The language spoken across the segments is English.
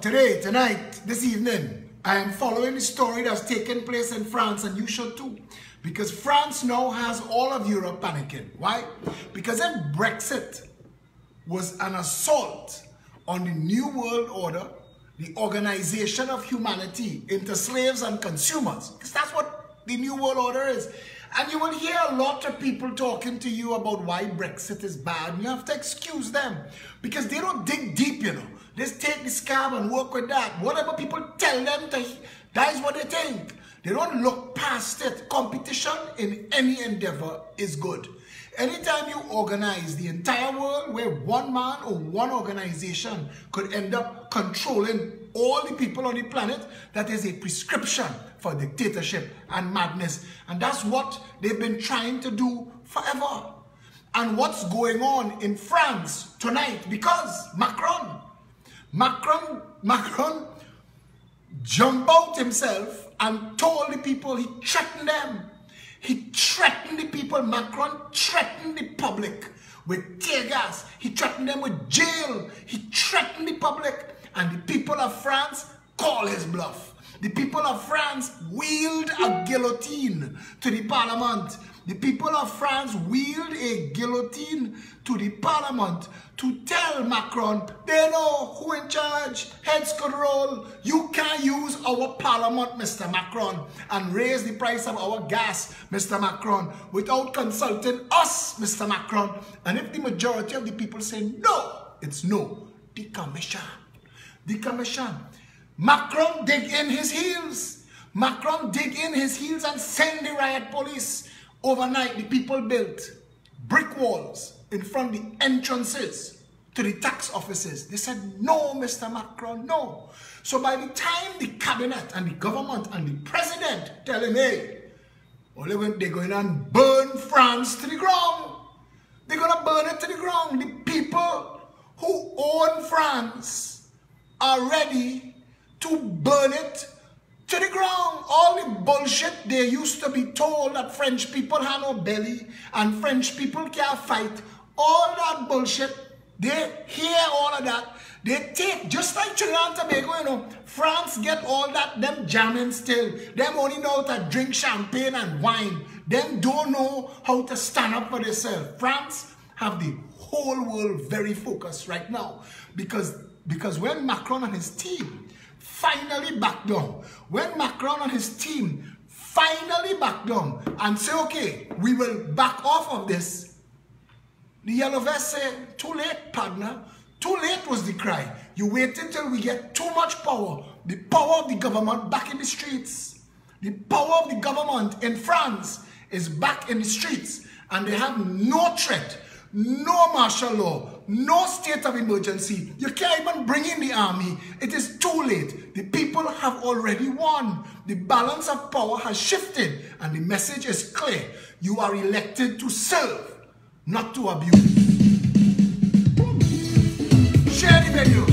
Today, tonight, this evening, I am following the story that's taking place in France, and you should too. Because France now has all of Europe panicking. Why? Because if Brexit was an assault on the New World Order, the organization of humanity into slaves and consumers, because that's what the New World Order is. And you will hear a lot of people talking to you about why Brexit is bad. And you have to excuse them because they don't dig deep, you know. They just take the scab and work with that. Whatever people tell them, that is what they think. They don't look past it. Competition in any endeavor is good. Anytime you organize the entire world where one man or one organization could end up controlling all the people on the planet, that is a prescription for dictatorship and madness. And that's what they've been trying to do forever. And what's going on in France tonight, because Macron jumped out himself and told the people, he threatened them. He threatened the people. Macron threatened the public with tear gas. He threatened them with jail. He threatened the public. And the people of France call his bluff. The people of France wheeled a guillotine to the parliament. The people of France wheeled a guillotine to the parliament to tell Macron, they know who in charge, heads could roll. You can't use our parliament, Mr. Macron, and raise the price of our gas, Mr. Macron, without consulting us, Mr. Macron. And if the majority of the people say no, it's no. The commission. The commission. Macron dig in his heels. Macron dig in his heels and send the riot police. Overnight, the people built brick walls in front of the entrances to the tax offices. They said, no, Mr. Macron, no. So by the time the cabinet and the government and the president tell him, hey, they're going to burn France to the ground. They're going to burn it to the ground. The people own France are ready to burn it to the ground. All the bullshit they used to be told that French people have no belly and French people can't fight, all that bullshit, they hear all of that. They take, just like Trinidad and Tobago, you know, France get all that, them jamming still. Them only know how to drink champagne and wine. Them don't know how to stand up for themselves. France have the whole world very focused right now. Because when Macron and his team finally back down, when Macron and his team finally back down and say, okay, we will back off of this, the Yellow Vest say, too late, partner. Too late was the cry. You wait until we get too much power. The power of the government back in the streets. The power of the government in France is back in the streets. And they have no threat, no martial law, no state of emergency. You can't even bring in the army. It is too late. The people have already won. The balance of power has shifted. And the message is clear. You are elected to serve, not to abuse. Share the video.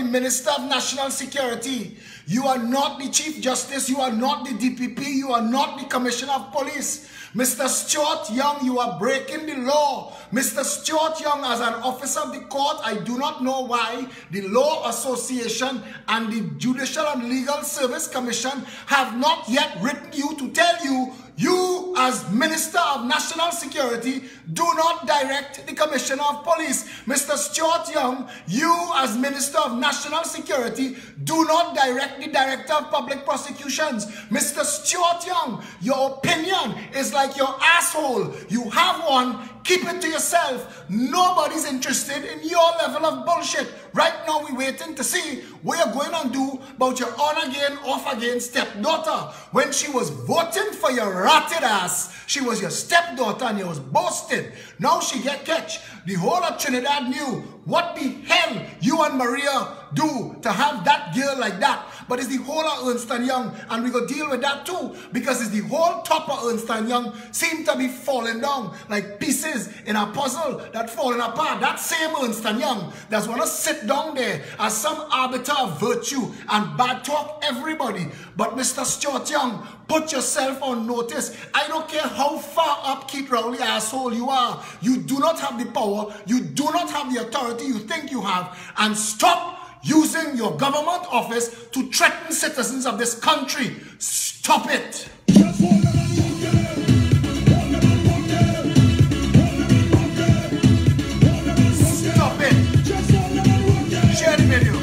Minister of National Security. You are not the Chief Justice. You are not the DPP. You are not the Commissioner of Police. Mr. Stuart Young, you are breaking the law. Mr. Stuart Young, as an officer of the court, I do not know why the Law Association and the Judicial and Legal Service Commission have not yet written you to tell you, you as Minister of National Security, do not direct the Commissioner of Police. Mr. Stuart Young, you as Minister of National Security, do not direct the Director of Public Prosecutions. Mr. Stuart Young, your opinion is like your asshole. You have one, keep it to yourself. Nobody's interested in your level of bullshit. Right now we're waiting to see what you're going to do about your on again, off again stepdaughter. When she was voting for your ratted ass, she was your stepdaughter and you was boasted. Now she get catch. The whole of Trinidad knew what the hell you and Maria do to have that girl like that. But it's the whole of Ernst & Young, and we go deal with that too, because it's the whole top of Ernst & Young seem to be falling down like pieces in a puzzle that falling apart. That same Ernst & Young that's want to sit down there as some arbiter of virtue and bad talk everybody. But Mr. Stuart Young, put yourself on notice. I don't care how far up Keith Rowley asshole you are. You do not have the power. You do not have the authority you think you have. And stop using your government office to threaten citizens of this country. Stop it. Stop it. Share the video.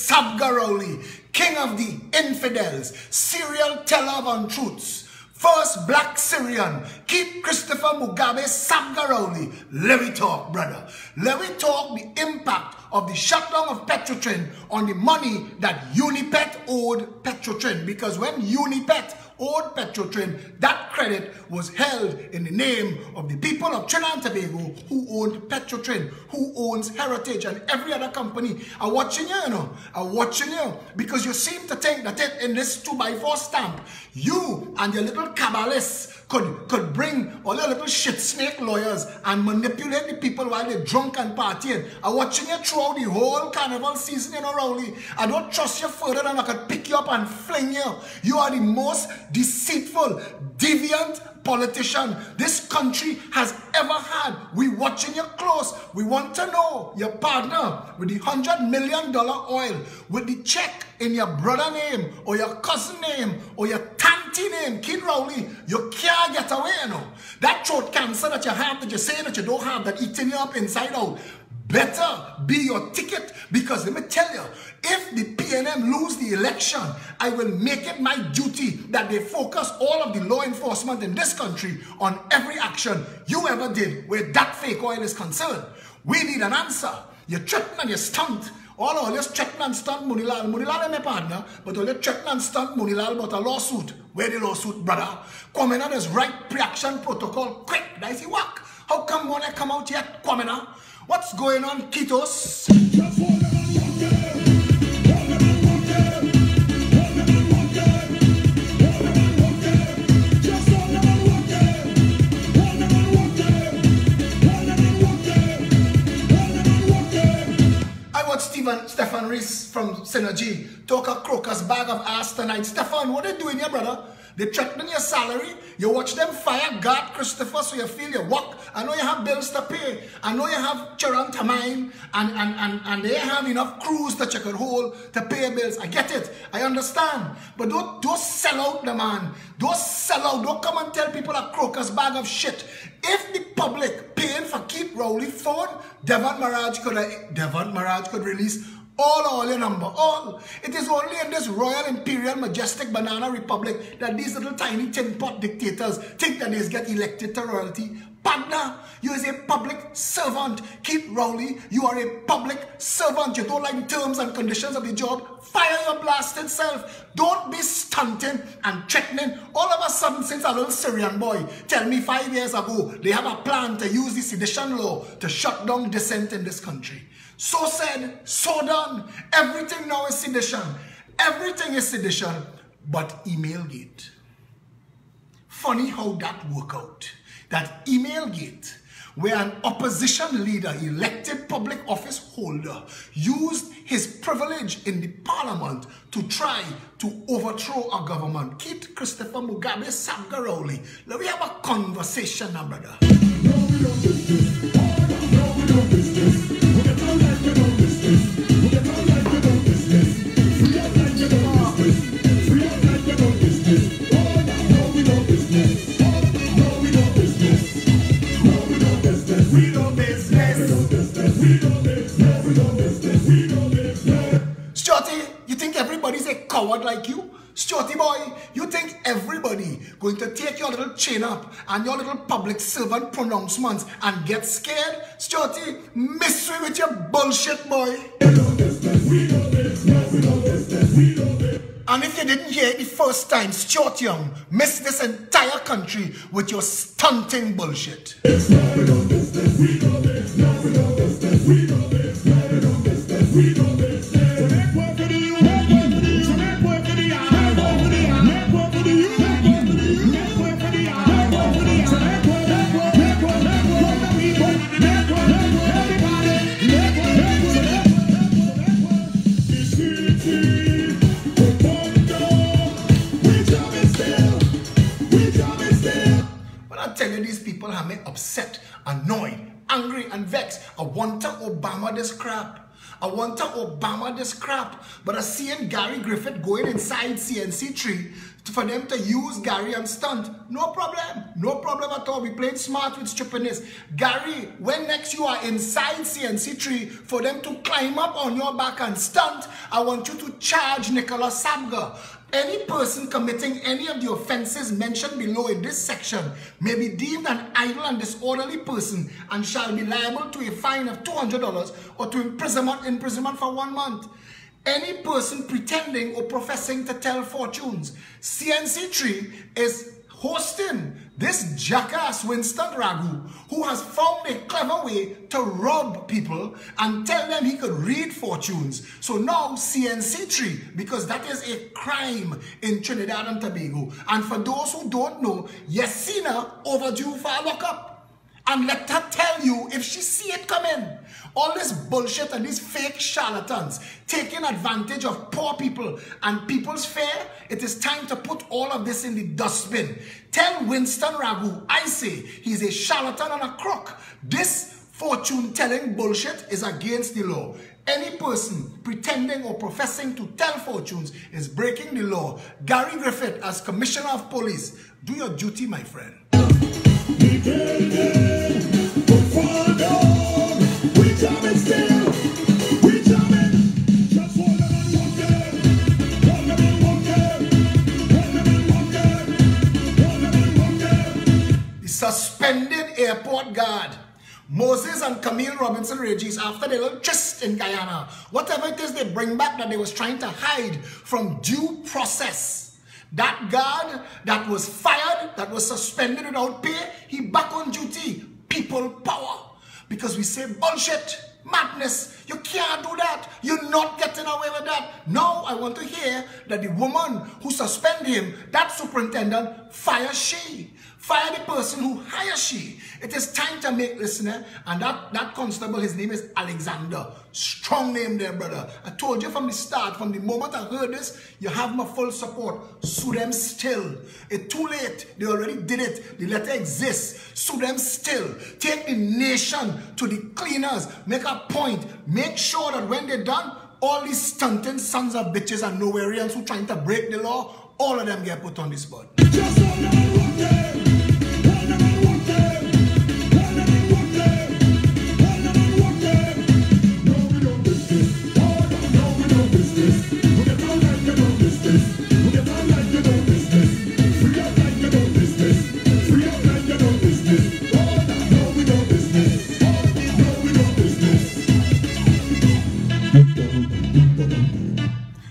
Sabgaroli, king of the infidels, serial teller of untruths, first black Syrian, keep Christopher Mugabe Sabgaroli. Let me talk, brother. Let me talk the impact of the shutdown of Petrotrin on the money that Unipet owed Petrotrin. Because when Unipet owed Petrotrin, that credit was held in the name of the people of Trinidad and Tobago who owned Petrotrin, who owns Heritage and every other company. I'm watching you, you know. I'm watching you because you seem to think that in this 2x4 stamp, you and your little Kabbalists could bring all your little shit snake lawyers and manipulate the people while they're drunk and partying. I'm watching you throughout the whole carnival season, you know, Rowley. I don't trust you further than I could pick you up and fling you. You are the most deceitful, deviant politician this country has ever had. We watching you close. We want to know your partner with the $100 million oil, with the check in your brother name or your cousin name or your tanty name, Kid Rowley. You can't get away, you know. That throat cancer that you have, that you say that you don't have, that eating you up inside out, better be your ticket, because let me tell you, if the PNM lose the election, I will make it my duty that they focus all of the law enforcement in this country on every action you ever did where that fake oil is concerned. We need an answer. You threaten and you stunt. All this threaten and stunt Munilal. Munilal is my partner, but all you threaten and stunt Munilal about a lawsuit. Where the lawsuit, brother? Kwamena, there's right pre-action protocol. Quick, that's the work. How come when I come out yet, Kwamena? What's going on, Kitos? Stefan Rees from Synergy talk a crocus bag of ass tonight. Stefan, what are they doing here, brother? They threatening your salary. You watch them fire guard Christopher so you feel your work. I know you have bills to pay. I know you have children to mind and they have enough crews that you could hold to pay bills. I get it. I understand. But don't sell out the man. Don't sell out. Don't come and tell people a crocus bag of shit. If the public paying for Keith Rowley phone, Devon Maraj could release all your number, all. It is only in this royal, imperial, majestic banana republic that these little tiny tin pot dictators think that they get elected to royalty. Partner, you is a public servant. Keith Rowley, you are a public servant. You don't like the terms and conditions of the job. Fire your blasted self. Don't be stunting and threatening. All of a sudden, since a little Syrian boy tell me 5 years ago, they have a plan to use the sedition law to shut down dissent in this country. So said, so done. Everything now is sedition. Everything is sedition, but Emailgate. Funny how that work out. That Emailgate, where an opposition leader, elected public office holder, used his privilege in the parliament to try to overthrow a government. Keith Christopher Mugabe Sabga Rowley. Let me have a conversation now, brother. No, we don't do this. No, we don't do this. We get on like we don't do this. We get on like we don't do this. We out like we don't do this. We out like we don't do this. No, we don't do this. We don't business. We don't business. We don't business. We don't business. Stuarty, you think everybody's a coward like you? Stuarty boy, you think everybody going to take your little chin up and your little public servant pronouncements and get scared? Stuarty, miss me with your bullshit, boy. We don't business. We don't business. We don't business. We don't business. And if you didn't hear it the first time, Stuart Young missed this entire country with your stunting bullshit. It's not we don't business, we don't business, we don't business, we don't business, we don't business, we don't business. So make work for the youth, make work for the youth, make work for the youth, make work for the youth, make work for the youth, make work for the youth, make work for the youth, make work for the youth, make work for the people, make work, everybody, make work, the city. When I tell you these people have me upset, annoyed, angry and vexed, I want to Obama this crap. I want to Obama this crap. But I see Gary Griffith going inside CNC3 for them to use Gary and stunt. No problem. No problem at all. We played smart with stupidness. Gary, when next you are inside CNC3 for them to climb up on your back and stunt, I want you to charge Nicholas Sabga. Any person committing any of the offenses mentioned below in this section may be deemed an idle and disorderly person and shall be liable to a fine of $200 or to imprisonment for 1 month. Any person pretending or professing to tell fortunes. CNC3 is hosting This jackass Winston Ragu, who has found a clever way to rob people and tell them he could read fortunes. So now CNC3, because that is a crime in Trinidad and Tobago. And for those who don't know, Yesina overdue for a lockup. And let her tell you if she see it coming. All this bullshit and these fake charlatans taking advantage of poor people and people's fare, it is time to put all of this in the dustbin. Tell Winston Ragu, I say, he's a charlatan and a crook. This fortune-telling bullshit is against the law. Any person pretending or professing to tell fortunes is breaking the law. Gary Griffith, as Commissioner of Police, do your duty, my friend. The suspended airport guard, Moses and Camille Robinson Regis, after their little tryst in Guyana, whatever it is they bring back that they was trying to hide from due process. That guard that was fired, that was suspended without pay, he back on duty. People power. Because we say bullshit, madness, you can't do that. You're not getting away with that. Now I want to hear that the woman who suspended him, that superintendent, fire she. Fire the person who hires she. It is time to make listener, and that constable, his name is Alexander. Strong name there, brother. I told you from the start, from the moment I heard this, you have my full support. Sue them still. It's too late. They already did it. The letter exists. Sue them still. Take the nation to the cleaners. Make a point. Make sure that when they're done, all these stunting sons of bitches and nowhereans who trying to break the law, all of them get put on the spot.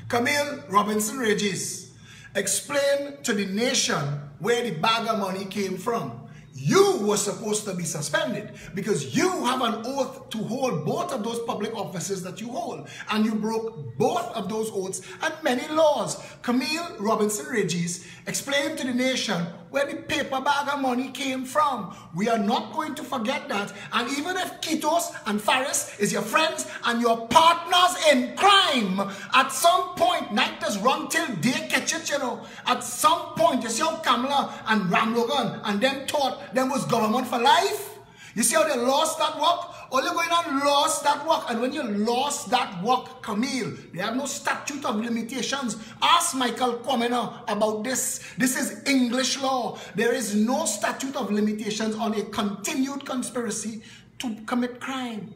Camille Robinson Regis, explain to the nation where the bag of money came from. You were supposed to be suspended because you have an oath to hold both of those public offices that you hold, and you broke both of those oaths and many laws. Camille Robinson Regis explained to the nation where the paper bag of money came from. We are not going to forget that. And even if Kitos and Faris is your friends and your partners in crime, at some point, night does run till day catch it, you know. At some point, you see how Kamala and Ram Logan and them thought them was government for life? You see how they lost that work? All you're going on lost that work. And when you lost that work, Camille, they have no statute of limitations. Ask Michael Kwamena about this. This is English law. There is no statute of limitations on a continued conspiracy to commit crime.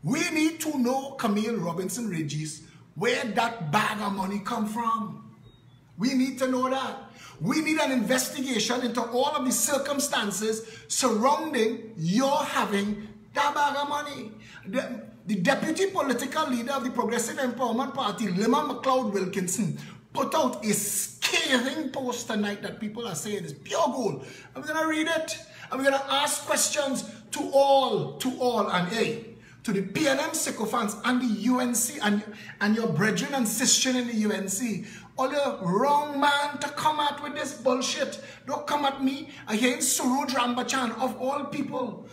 We need to know, Camille Robinson Regis, where that bag of money come from. We need to know that. We need an investigation into all of the circumstances surrounding your having that bag of money. The deputy political leader of the Progressive Empowerment Party, Lima McLeod Wilkinson, put out a scathing post tonight that people are saying is pure gold. I'm going to read it. I'm going to ask questions to all, and hey, to the PNM sycophants and the UNC and your brethren and sisters in the UNC. All the wrong man to come at with this bullshit. Don't come at me. I hear Suraj Rambachan, of all people,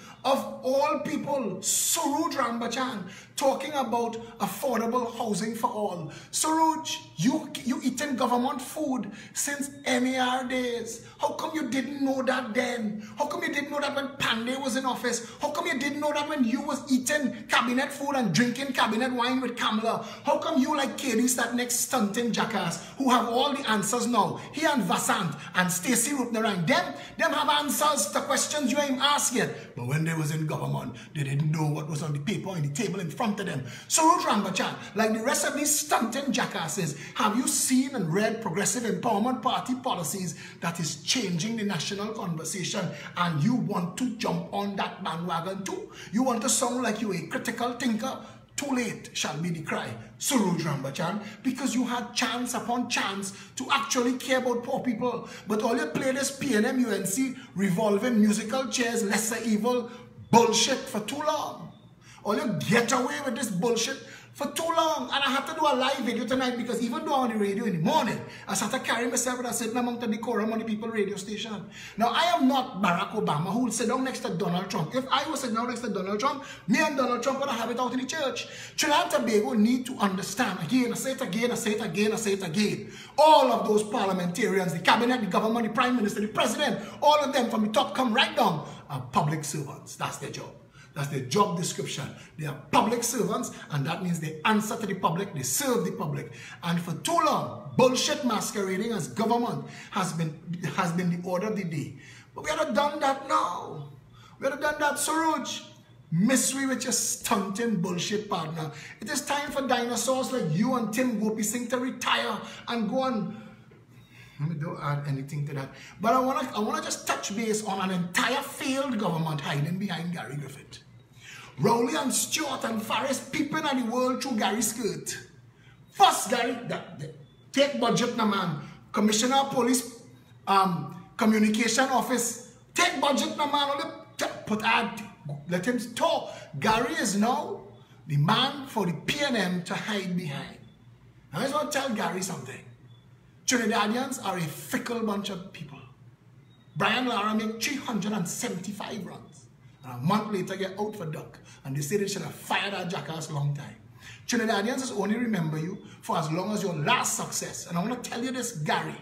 Suraj Rambachan, talking about affordable housing for all. Suraj, you eating government food since MER days. How come you didn't know that then? How come you didn't know that when Pandey was in office? How come you didn't know that when you was eating cabinet food and drinking cabinet wine with Kamala? How come you like Katie, that next stunting jackass, who have all the answers now? He and Vasant and Stacey Rupnarang, them have answers to questions you ain't asked yet. But when they was in government, they didn't know what was on the paper on the table in front of them. Suraj Rambachan, like the rest of these stunting jackasses, have you seen and read Progressive Empowerment Party policies that is changing the national conversation, and you want to jump on that bandwagon too? You want to sound like you're a critical thinker? too late shall be the cry, Surooj Rambachan, because you had chance upon chance to actually care about poor people. But all you play this PNM UNC revolving musical chairs, lesser evil bullshit for too long. All you get away with this bullshit for too long. And I had to do a live video tonight because even though I'm on the radio in the morning, I started to carry myself and I sitting among the decorum on the people radio station. Now, I am not Barack Obama who will sit down next to Donald Trump. If I was sitting down next to Donald Trump, me and Donald Trump would have it out in the church. Trinidad and Tobago need to understand, again, I say it again, I say it again, I say it again. All of those parliamentarians, the cabinet, the government, the prime minister, the president, all of them from the top come right down are public servants. That's their job. That's their job description. They are public servants, and that means they answer to the public, they serve the public. And for too long, bullshit masquerading as government has been the order of the day. But we have done that now. We have done that, Surooj. Misery with your stunting bullshit partner. It is time for dinosaurs like you and Tim Gopi Singh to retire and go on. Let me don't add anything to that. But I wanna just touch base on an entire failed government hiding behind Gary Griffith. Rowley and Stewart and Faris peeping at the world through Gary's skirt. First, Gary, take budget now, man. Commissioner of Police Communication Office. Take budget now, man. Let him talk. Gary is now the man for the PNM to hide behind. I just want to tell Gary something. Trinidadians are a fickle bunch of people. Brian Lara made 375 runs. And a month later get out for duck. And they say they should have fired that jackass long time. Trinidadians just only remember you for as long as your last success. And I want to tell you this, Gary.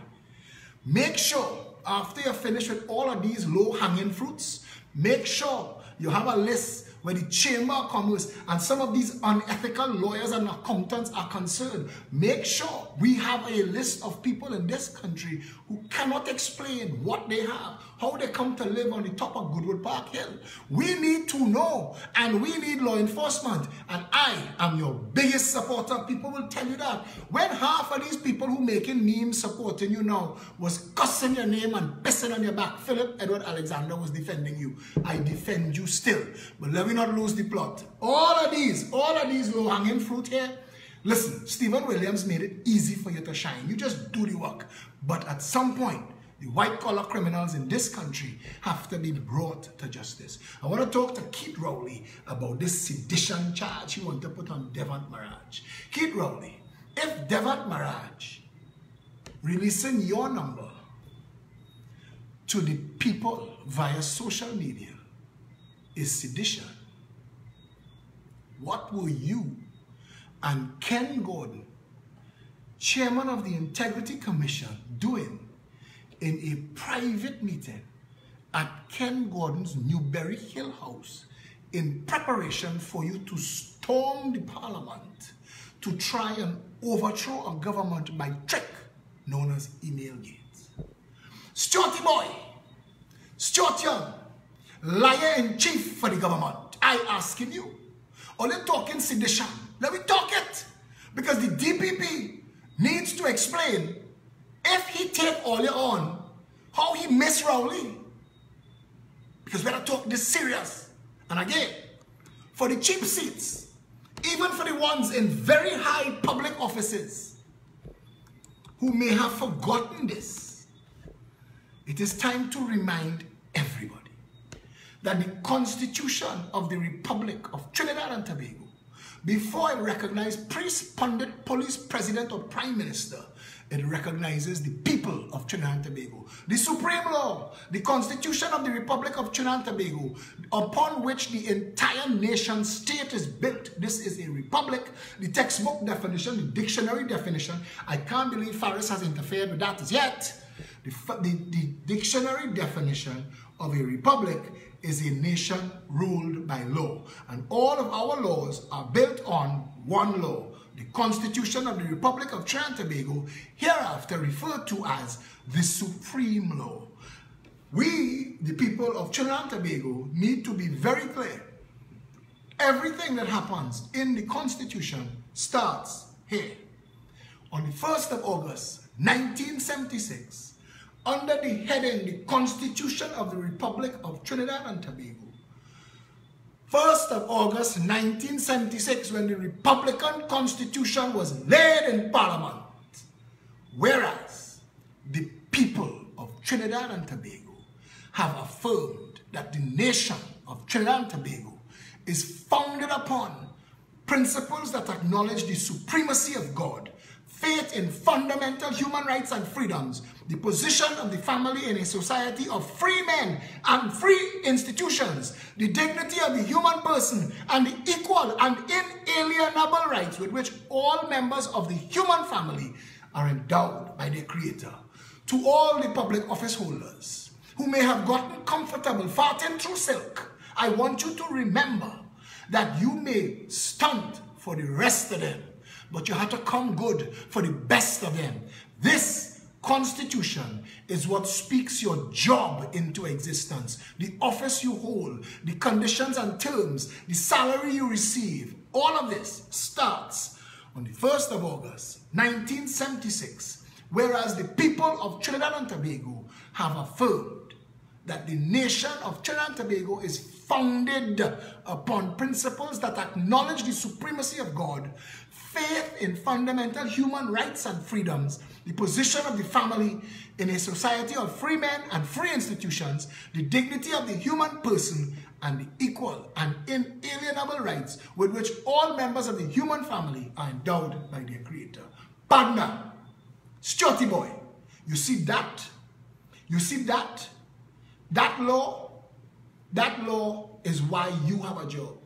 Make sure after you're finished with all of these low-hanging fruits, make sure you have a list where the Chamber of Commerce and some of these unethical lawyers and accountants are concerned. Make sure we have a list of people in this country who cannot explain what they have, how they come to live on the top of Goodwood Park Hill. We need to know, and we need law enforcement. And I am your biggest supporter. People will tell you that. When half of these people who making memes supporting you now was cussing your name and pissing on your back, Philip Edward Alexander was defending you. I defend you still. But let me not lose the plot. All of these low-hanging fruit here. Listen, Stephen Williams made it easy for you to shine. You just do the work. But at some point, the white-collar criminals in this country have to be brought to justice. I want to talk to Keith Rowley about this sedition charge he wants to put on Devant Maraj. Keith Rowley, if Devant Maraj releasing your number to the people via social media is sedition, what were you and Ken Gordon, chairman of the Integrity Commission, doing in a private meeting at Ken Gordon's Newberry Hill house in preparation for you to storm the parliament to try and overthrow a government by trick known as email gates? Stuarty boy, Stuart Young, liar-in-chief for the government, I asking you, are you talking sedition? Let me talk it. Because the DPP needs to explain if he take all you on, how he miss Rowley. Because we gotta talk this serious. And again, for the cheap seats, even for the ones in very high public offices who may have forgotten this, it is time to remind everybody that the Constitution of the Republic of Trinidad and Tobago, before it recognized priest, pundit, police, president, or prime minister, it recognizes the people of Trinidad and Tobago. The supreme law, the Constitution of the Republic of Trinidad and Tobago, upon which the entire nation state is built. This is a republic. The textbook definition, the dictionary definition, I can't believe Faris has interfered with that as yet. The dictionary definition of a republic is a nation ruled by law. And all of our laws are built on one law, the Constitution of the Republic of Trinidad and Tobago, hereafter referred to as the supreme law. We, the people of Trinidad and Tobago, need to be very clear. Everything that happens in the Constitution starts here. On the 1st of August, 1976, under the heading, the Constitution of the Republic of Trinidad and Tobago, 1st of August 1976, when the Republican Constitution was laid in Parliament. Whereas the people of Trinidad and Tobago have affirmed that the nation of Trinidad and Tobago is founded upon principles that acknowledge the supremacy of God, faith in fundamental human rights and freedoms, the position of the family in a society of free men and free institutions, the dignity of the human person, and the equal and inalienable rights with which all members of the human family are endowed by their Creator. To all the public office holders who may have gotten comfortable farting through silk, I want you to remember that you may stunt for the rest of them, but you have to come good for the best of them. This Constitution is what speaks your job into existence, the office you hold, the conditions and terms, the salary you receive. All of this starts on the 1st of August 1976, whereas the people of Trinidad and Tobago have affirmed that the nation of Trinidad and Tobago is founded upon principles that acknowledge the supremacy of God, faith in fundamental human rights and freedoms, the position of the family in a society of free men and free institutions, the dignity of the human person, and the equal and inalienable rights with which all members of the human family are endowed by their Creator. Partner, Stuarty boy, you see that? You see that? That law is why you have a job.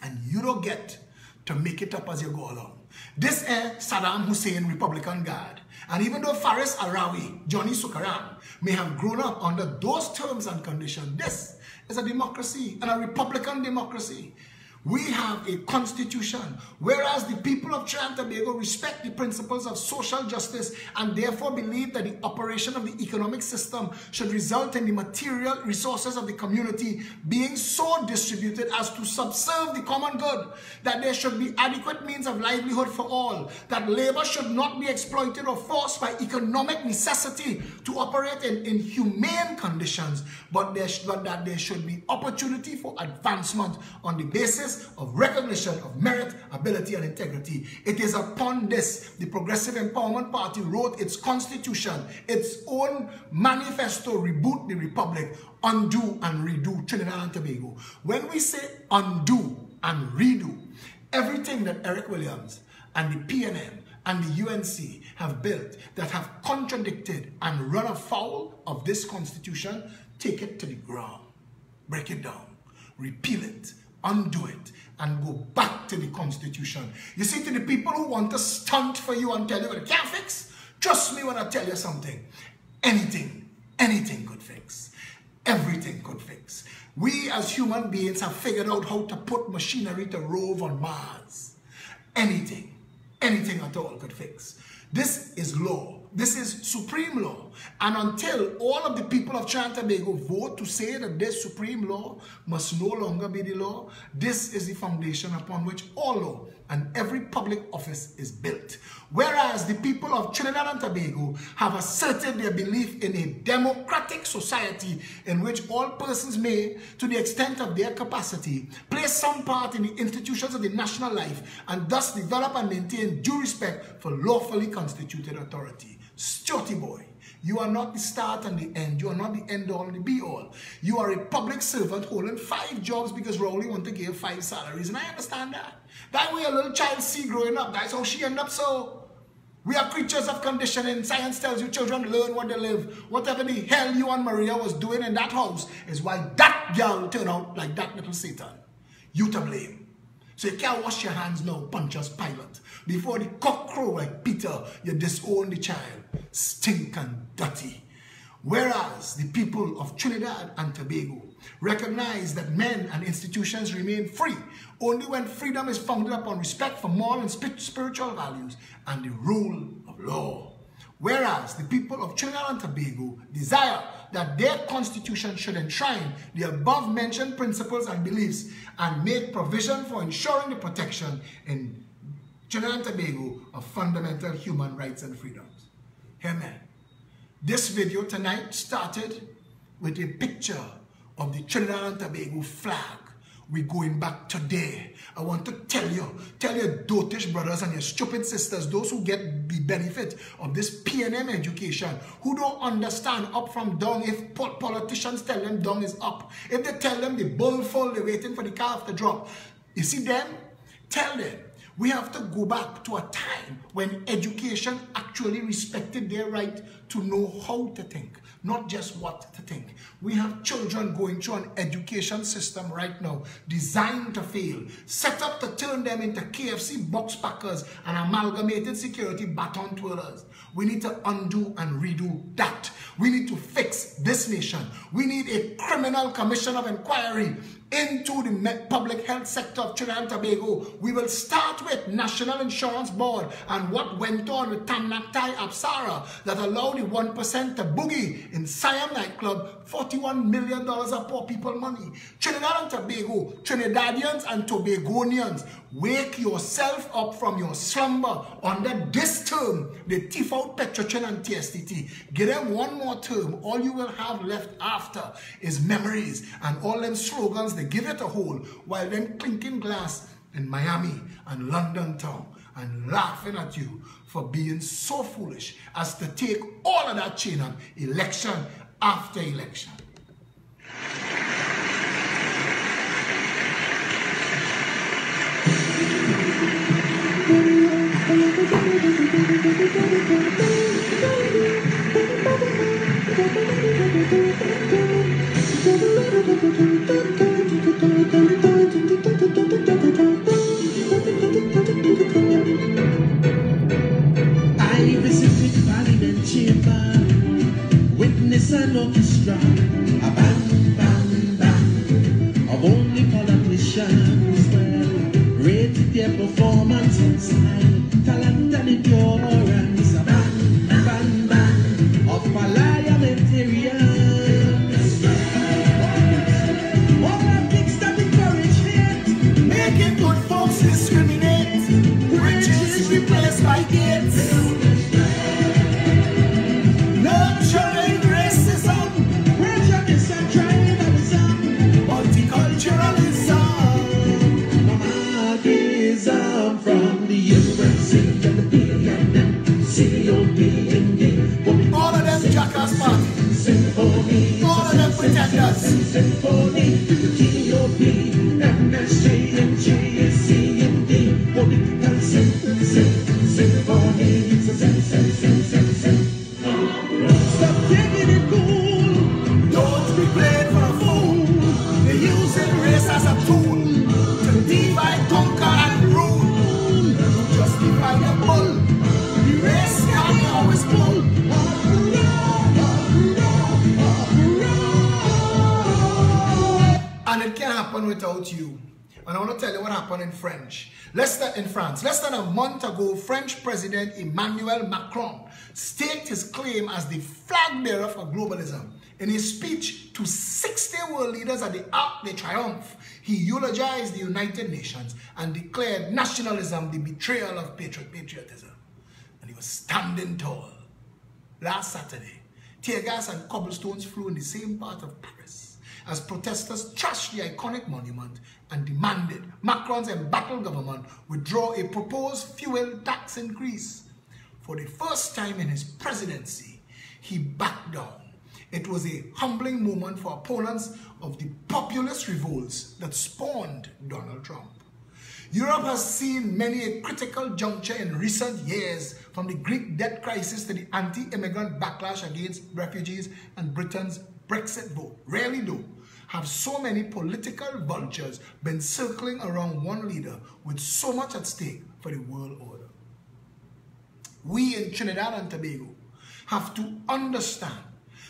And you don't get to make it up as you go along. This Saddam Hussein Republican Guard, and even though Faris Arawi, Johnny Sukaran, may have grown up under those terms and conditions, this is a democracy and a Republican democracy. We have a constitution, whereas the people of Trinidad and Tobago respect the principles of social justice and therefore believe that the operation of the economic system should result in the material resources of the community being so distributed as to subserve the common good, that there should be adequate means of livelihood for all, that labor should not be exploited or forced by economic necessity to operate in inhumane conditions, but that there should be opportunity for advancement on the basis of recognition of merit, ability, and integrity. It is upon this the Progressive Empowerment Party wrote its constitution, its own manifesto, Reboot the Republic, Undo and Redo Trinidad and Tobago. When we say undo and redo, everything that Eric Williams and the PNM and the UNC have built that have contradicted and run afoul of this constitution, take it to the ground, break it down, repeal it, undo it, and go back to the constitution. You see, to the people who want to stunt for you and tell you what it can't fix, trust me when I tell you something. Anything could fix. Everything could fix. We as human beings have figured out how to put machinery to rove on Mars. Anything at all could fix. This is law. This is supreme law. And until all of the people of Trinidad and Tobago vote to say that this supreme law must no longer be the law, this is the foundation upon which all law and every public office is built. Whereas the people of Trinidad and Tobago have asserted their belief in a democratic society in which all persons may, to the extent of their capacity, play some part in the institutions of the national life and thus develop and maintain due respect for lawfully constituted authority. Stuarty boy, you are not the start and the end. You are not the end all and the be all. You are a public servant holding 5 jobs because Rowley want to give 5 salaries, and I understand that. That way a little child see growing up, that's how she end up so. We are creatures of conditioning. Science tells you children learn what they live. Whatever the hell you and Maria was doing in that house is why that girl turned out like that little Satan. You to blame. So you can't wash your hands now, Pontius Pilate. Before the cock crow like Peter, you disown the child. Stink and dirty. Whereas the people of Trinidad and Tobago recognize that men and institutions remain free only when freedom is founded upon respect for moral and spiritual values and the rule of law. Whereas the people of Trinidad and Tobago desire that their constitution should enshrine the above-mentioned principles and beliefs and make provision for ensuring the protection in Trinidad and Tobago of fundamental human rights and freedoms. Amen. This video tonight started with a picture of the Trinidad and Tobago flag we're going back today. I want to tell your dotish brothers and your stupid sisters, those who get the benefit of this PNM education, who don't understand up from down. If politicians tell them down is up, if they tell them the bull full, they're waiting for the calf to drop. You see them? Tell them. We have to go back to a time when education actually respected their right to know how to think, not just what to think. We have children going through an education system right now designed to fail, set up to turn them into KFC box packers and amalgamated security baton twirlers. We need to undo and redo that. We need to fix this nation. We need a criminal commission of inquiry into the public health sector of Trinidad and Tobago. We will start with National Insurance Board and what went on with Tamnaktai Apsara that allowed the 1% to boogie in Siam nightclub, $41 million of poor people money. Trinidad and Tobago, Trinidadians and Tobagonians, wake yourself up from your slumber under this term. They thief out Petrotrin and TSTT. Give them one more term. All you will have left after is memories and all them slogans they give it a hole while them clinking glass in Miami and London town and laughing at you for being so foolish as to take all of that chain up election after election. I visited Parliament Chamber, witness an orchestra, a band, band, band of only politicians. Well, rated their performance on style, talent and endurance. A band, band, band of parliamentarians. All the things that encourage hate, Making good folks discriminate, riches replaced by gates, nurturing racism, prejudice and tribalism, multiculturalism, nomadism from the UNC and the PNM, COP and D. all of them jackass parties, Symphony, all of them pretenders. Symphony, TOP, MSJ, and GSC and D. Political symphony, stop taking it cool. Don't be played for a fool. They're using race as a tool to divide, conquer, and rule. Justify the bull. The race can always pull. And it can't happen without you. And I want to tell you what happened in France. Less than a month ago, French President Emmanuel Macron staked his claim as the flag bearer for globalism. In his speech to 60 world leaders at the Arc de Triomphe, he eulogized the United Nations and declared nationalism the betrayal of patriotism. And he was standing tall. Last Saturday, tear gas and cobblestones flew in the same part of Paris as protesters trashed the iconic monument and demanded Macron's embattled government withdraw a proposed fuel tax increase. For the first time in his presidency, he backed down. It was a humbling moment for opponents of the populist revolts that spawned Donald Trump. Europe has seen many a critical juncture in recent years, from the Greek debt crisis to the anti-immigrant backlash against refugees and Britain's Brexit vote. Rarely though have so many political vultures been circling around one leader with so much at stake for the world order. We in Trinidad and Tobago have to understand.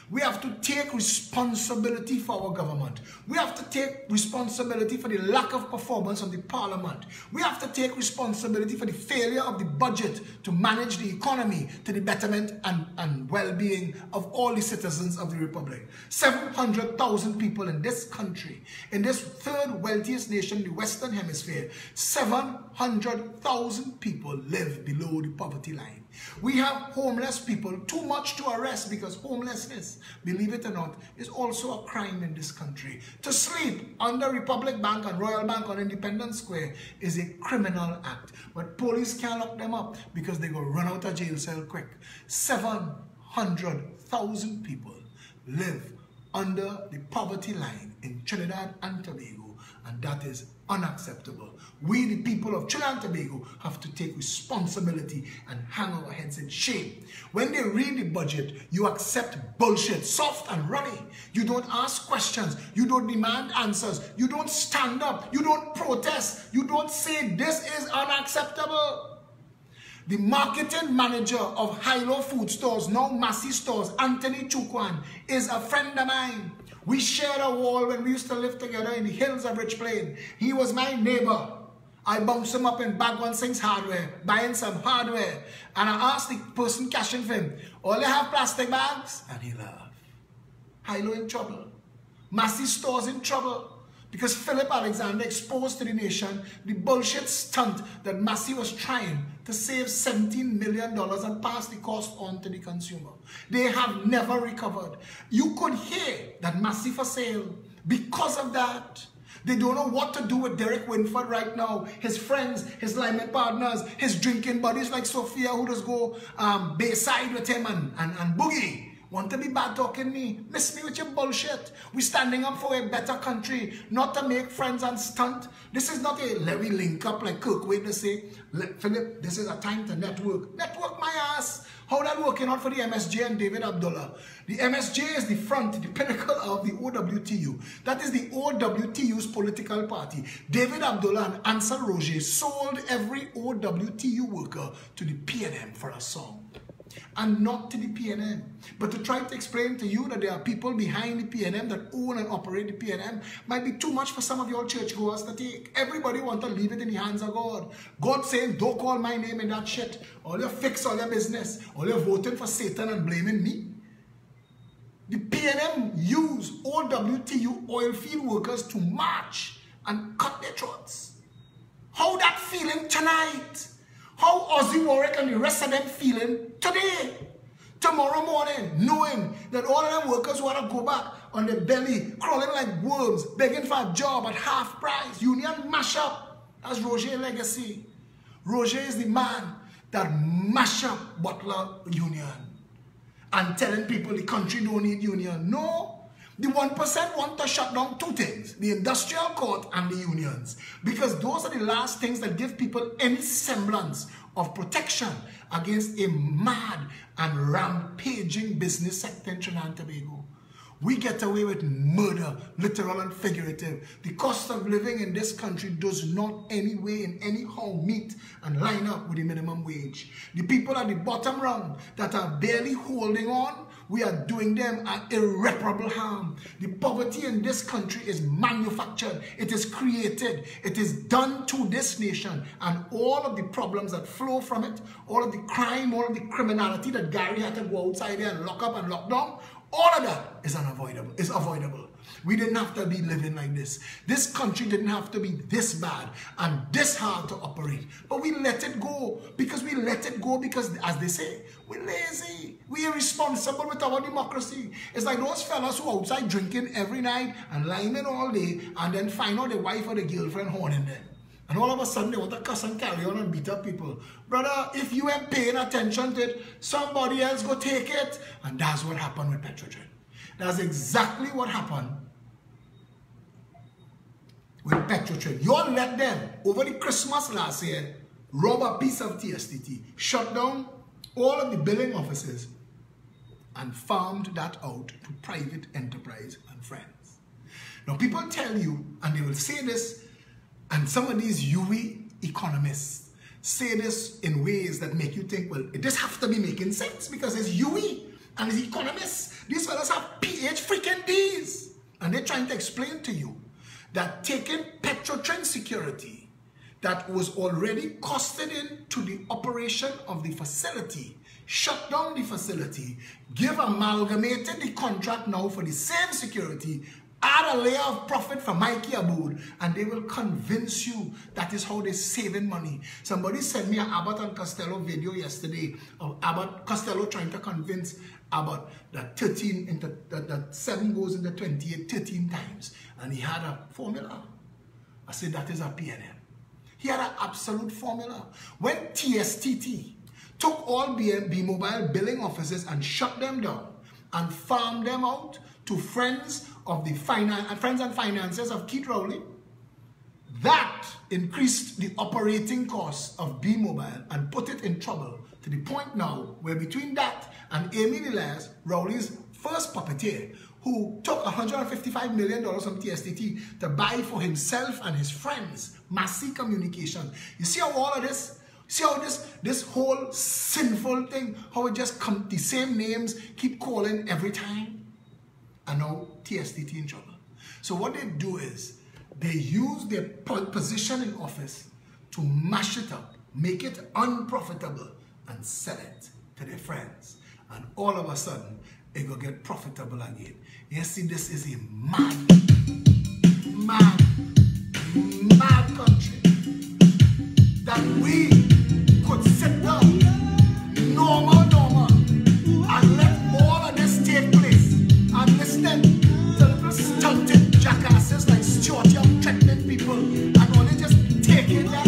We have to take responsibility for our government. We have to take responsibility for the lack of performance of the parliament. We have to take responsibility for the failure of the budget to manage the economy to the betterment and well-being of all the citizens of the Republic. 700,000 people in this country, in this third wealthiest nation in the Western Hemisphere, 700,000 people live below the poverty line. We have homeless people, too much to arrest, because homelessness, believe it or not, is also a crime in this country. To sleep under Republic Bank and Royal Bank on Independence Square is a criminal act. But police can't lock them up because they go run out of jail cell quick. 700,000 people live under the poverty line in Trinidad and Tobago, and that is unacceptable. We, the people of Trinidad and Tobago, have to take responsibility and hang our heads in shame. When they read the budget, you accept bullshit, soft and runny. You don't ask questions. You don't demand answers. You don't stand up. You don't protest. You don't say this is unacceptable. The marketing manager of Hilo Food Stores, now Massy Stores, Anthony Chukwan, is a friend of mine. We shared a wall when we used to live together in the hills of Rich Plain. He was my neighbor. I bounced him up in Bag One Sings Hardware, buying some hardware. And I asked the person cashing for him, all they have plastic bags? And he laughed. Hilo in trouble. Massy Stores in trouble. Because Philip Alexander exposed to the nation the bullshit stunt that Massy was trying to save $17 million and pass the cost on to the consumer. They have never recovered. You could hear that Massy for sale because of that. They don't know what to do with Derek Winford right now. His friends, his lineman partners, his drinking buddies like Sophia, who just go Bayside with him and Boogie. Want to be bad talking me? Miss me with your bullshit. We're standing up for a better country, not to make friends and stunt. This is not a let me link up like Kirkwood to say, Philip, this is a time to network. Network my ass. How that working out for the MSJ and David Abdullah? The MSJ is the front, the pinnacle of the OWTU. That is the OWTU's political party. David Abdullah and Ansel Roger sold every OWTU worker to the PNM for a song. And not to the PNM, but to try to explain to you that there are people behind the PNM that own and operate the PNM might be too much for some of your churchgoers to take. Everybody want to leave it in the hands of God. God saying, don't call my name in that shit. All you fix all your business. All you're voting for Satan and blaming me. The PNM use OWTU oil field workers to march and cut their throats. How that feeling tonight? How Ozzy Warwick and the rest of them feeling today, tomorrow morning, knowing that all of them workers want to go back on their belly, crawling like worms, begging for a job at half price. Union mash up. That's Roger's legacy. Roger is the man that mash up Butler Union and telling people the country don't need union. No. The 1% want to shut down two things, the industrial court and the unions, because those are the last things that give people any semblance of protection against a mad and rampaging business sector in Trinidad and Tobago. We get away with murder, literal and figurative. The cost of living in this country does not any way in anyhow meet and line up with the minimum wage. The people at the bottom rung that are barely holding on, we are doing them an irreparable harm. The poverty in this country is manufactured. It is created. It is done to this nation. And all of the problems that flow from it, all of the crime, all of the criminality that Gary had to go outside there and lock up and lock down, all of that is unavoidable, is avoidable. We didn't have to be living like this. This country didn't have to be this bad and this hard to operate. But we let it go because as they say, we're lazy. We are irresponsible with our democracy. It's like those fellas who are outside drinking every night and lying all day and then find out the wife or the girlfriend horning them. And all of a sudden they want to cuss and carry on and beat up people. Brother, if you ain't paying attention to it, somebody else go take it. And that's what happened with Petrotrin. That's exactly what happened with Petrotrin. You all let them, over the Christmas last year, rob a piece of TSTT, shut down all of the billing offices, and farmed that out to private enterprise and friends. Now people tell you, and they will say this, and some of these UE economists say this in ways that make you think, well, it just have to be making sense because it's UE and it's economists. These fellas have PhD freaking Ds. And they're trying to explain to you that taking Petrotrin security that was already costed into the operation of the facility, shut down the facility, give amalgamated the contract now for the same security, Add a layer of profit for Mikey Abood, and they will convince you that is how they're saving money. Somebody sent me an Abbott and Costello video yesterday of Costello trying to convince Abbott that 7 goes into 28 13 times, and he had a formula. I said that is a PNM. He had an absolute formula. When TSTT took all B-Mobile billing offices and shut them down and farmed them out to friends of the friends and finances of Keith Rowley, that increased the operating costs of B-Mobile and put it in trouble to the point now where between that and Amy Delez, Rowley's first puppeteer, who took $155 million from TSTT to buy for himself and his friends Massey Communication. You see how all of this, see how this whole sinful thing, how it just comes, the same names keep calling every time, and now TSTT in trouble. So what they do is they use their position in office to mash it up, make it unprofitable, and sell it to their friends. And all of a sudden, it will get profitable again. You see, this is a mad country that we could sit down normal, and let all of this take place and listen to little stunted jackasses like Stuart Young threatening people and only just taking that.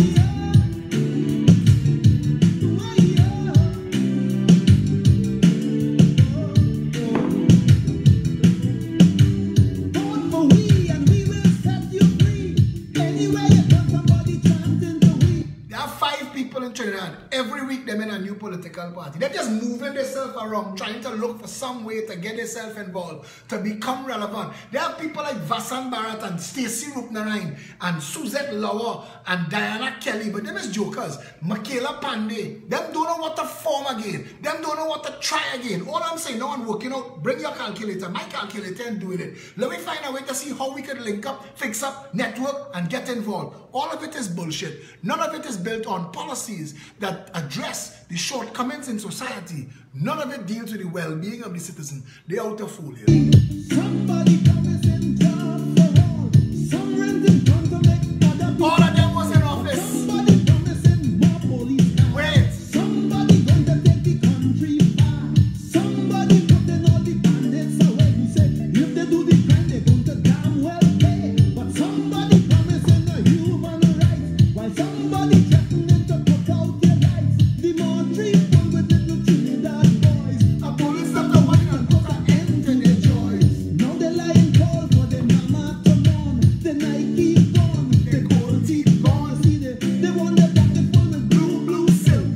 Every week they're in a new political party. They're just moving themselves around, trying to look for some way to get themselves involved, to become relevant. There are people like Vasan Bharat and Stacey Rupnarain and Suzette Lauer and Diana Kelly, but them is jokers. Michaela Pandey, them don't know what to form again. Them don't know what to try again. All I'm saying, no one working out, bring your calculator, my calculator, and doing it. Let me find a way to see how we can link up, fix up, network, and get involved. All of it is bullshit. None of it is built on policies that address the shortcomings in society. None of it deals with the well-being of the citizen. They're out of fool here. Somebody promising jobs for all. Some renting come to make other people. All of them was in office. Somebody promising more police cars. Wait. Somebody going to take the country far. Somebody putting all the bandits away. He said if they do the crime, they're going to damn well pay. But somebody promising a human rights, while somebody threatening to put out their lights. The Montreal with little Trinidad boys. A police that the one and put an end to their joys. Now they lying call for the mama to mourn. The Nike gone, the gold teeth gone. See they want the pocket full with blue silk.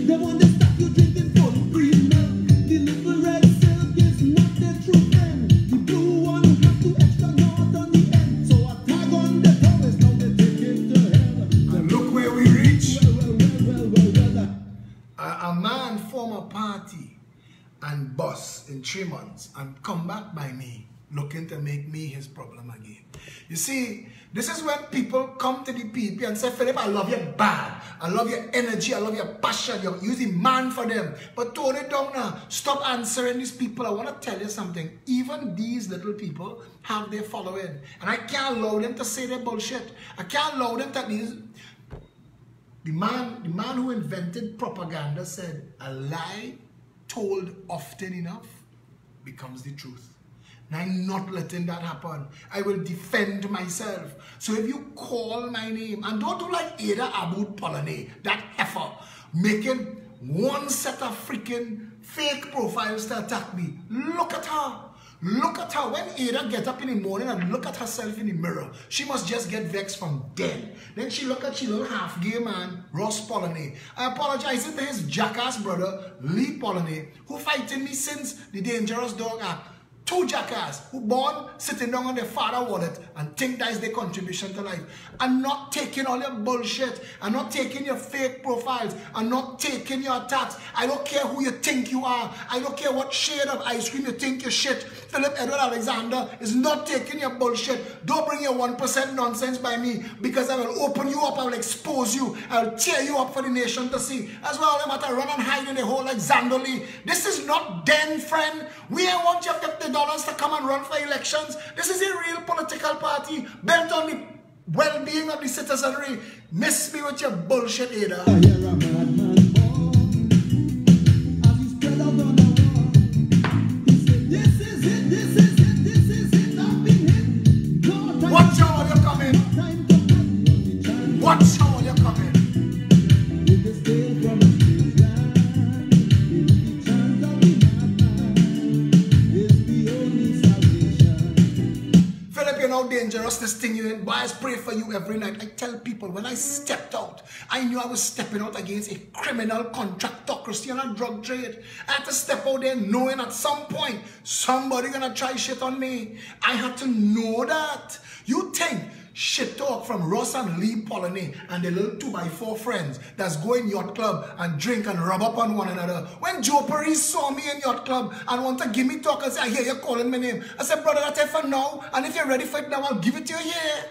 They want the statue drinking full green milk. The little red silk is not the true friend. The blue one have to extra north on the end. So a tag on the towers, now they take it to hell. And look where we reach. Well. A man form a party and bust in 3 months and come back by me looking to make me his problem again. You see, this is when people come to the PP and say, Philip, I love you bad. I love your energy. I love your passion. You're using man for them. But tone it down now. Stop answering these people. I want to tell you something. Even these little people have their following. And I can't allow them to say their bullshit. I can't allow them to these... The man who invented propaganda said, a lie told often enough becomes the truth. And I'm not letting that happen. I will defend myself. So if you call my name, and don't do like Ada Abood Polone, that heifer, making one set of freaking fake profiles to attack me. Look at her. Look at her. When Ada get up in the morning and look at herself in the mirror, she must just get vexed from dead. Then she look at she little half-gay man, Ross Polone. I apologize to his jackass brother, Lee Polone, who fighting me since the Dangerous Dog Act. 2 jackass who born sitting down on their father wallet and think that is their contribution to life. And not taking all your bullshit, and not taking your fake profiles, and not taking your attacks. I don't care who you think you are. I don't care what shade of ice cream you think you shit. Philip Edward Alexander is not taking your bullshit. Don't bring your 1% nonsense by me, because I will open you up, I will expose you, I will tear you up for the nation to see. That's why all them have to run and hide in the hole like Xander Lee. This is not den, friend. We ain't want you to $20 to come and run for elections. This is a real political party built on the well-being of the citizenry. Miss me with your bullshit, Ada. I hear a madman born as he spread out on the wall. He said, this is it, this is it, this is it, I've been hit. No time. Watch out when you're coming. Time to fight. Watch out when you're coming. With the steel from a strange land, the chant of the madman is the only salvation. Philip, you know how dangerous this thing you're in. Boys, pray for you every night. I tell people, when I stepped out, I knew I was stepping out against a criminal contractocracy and a drug trade. I had to step out there knowing at some point, somebody gonna try shit on me. I had to know that. You think shit talk from Ross and Lee Polony and the little 2x4 friends that's going yacht club and drink and rub up on one another. When Joe Paris saw me in yacht club and want to give me talk and say, I hear you calling my name. I said, brother, that's it for now. And if you're ready for it now, I'll give it to you here.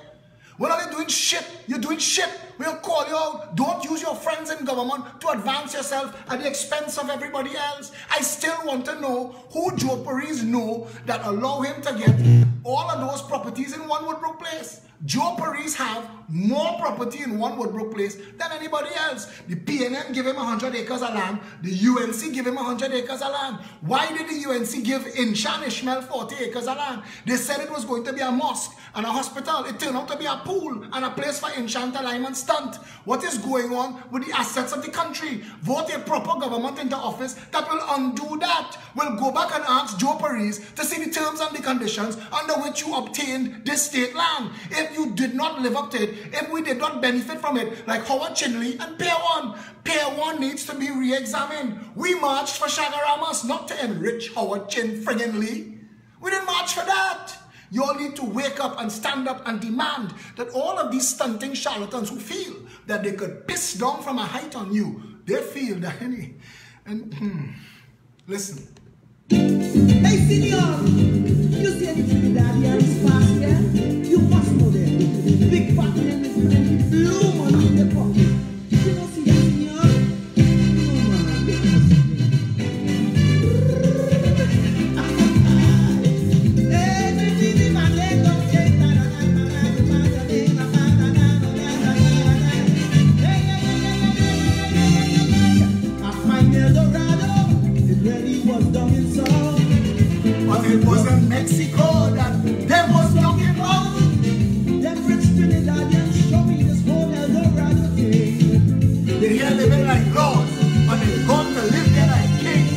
When are you doing shit? You're doing shit. We'll call you out. Don't use your friends in government to advance yourself at the expense of everybody else. I still want to know who Joe Paris know that allow him to get all of those properties in one Woodbrook Place. Joe Paris have more property in one Woodbrook Place than anybody else. The PNN give him 100 acres of land. The UNC give him 100 acres of land. Why did the UNC give Inshan Ishmael 40 acres of land? They said it was going to be a mosque and a hospital. It turned out to be a pool and a place for Inshan to lime and stunt. What is going on with the assets of the country? Vote a proper government into office that will undo that. We'll go back and ask Joe Paris to see the terms and the conditions under which you obtained this state land. If you did not live up to it, if we did not benefit from it, like Howard Chinley and Pier 1, Pier 1 needs to be re-examined. We marched for Shagaramas, not to enrich Howard Chin friggin' Lee. We didn't march for that. You all need to wake up and stand up and demand that all of these stunting charlatans who feel that they could piss down from a height on you, they feel that listen. Hey, senor, you see anything that here is fast here? You must know that. Big fat man is plenty blue money in the pocket. You don't see that, senor? No, man. Hey, baby, my leg don't take that. I find Eldorado. It really was done in song. But it was in Mexico that there was nothing wrong. Them rich Trinidadians show me this whole Eldorado thing. They're here living like lords, but they've gone to live there like kings.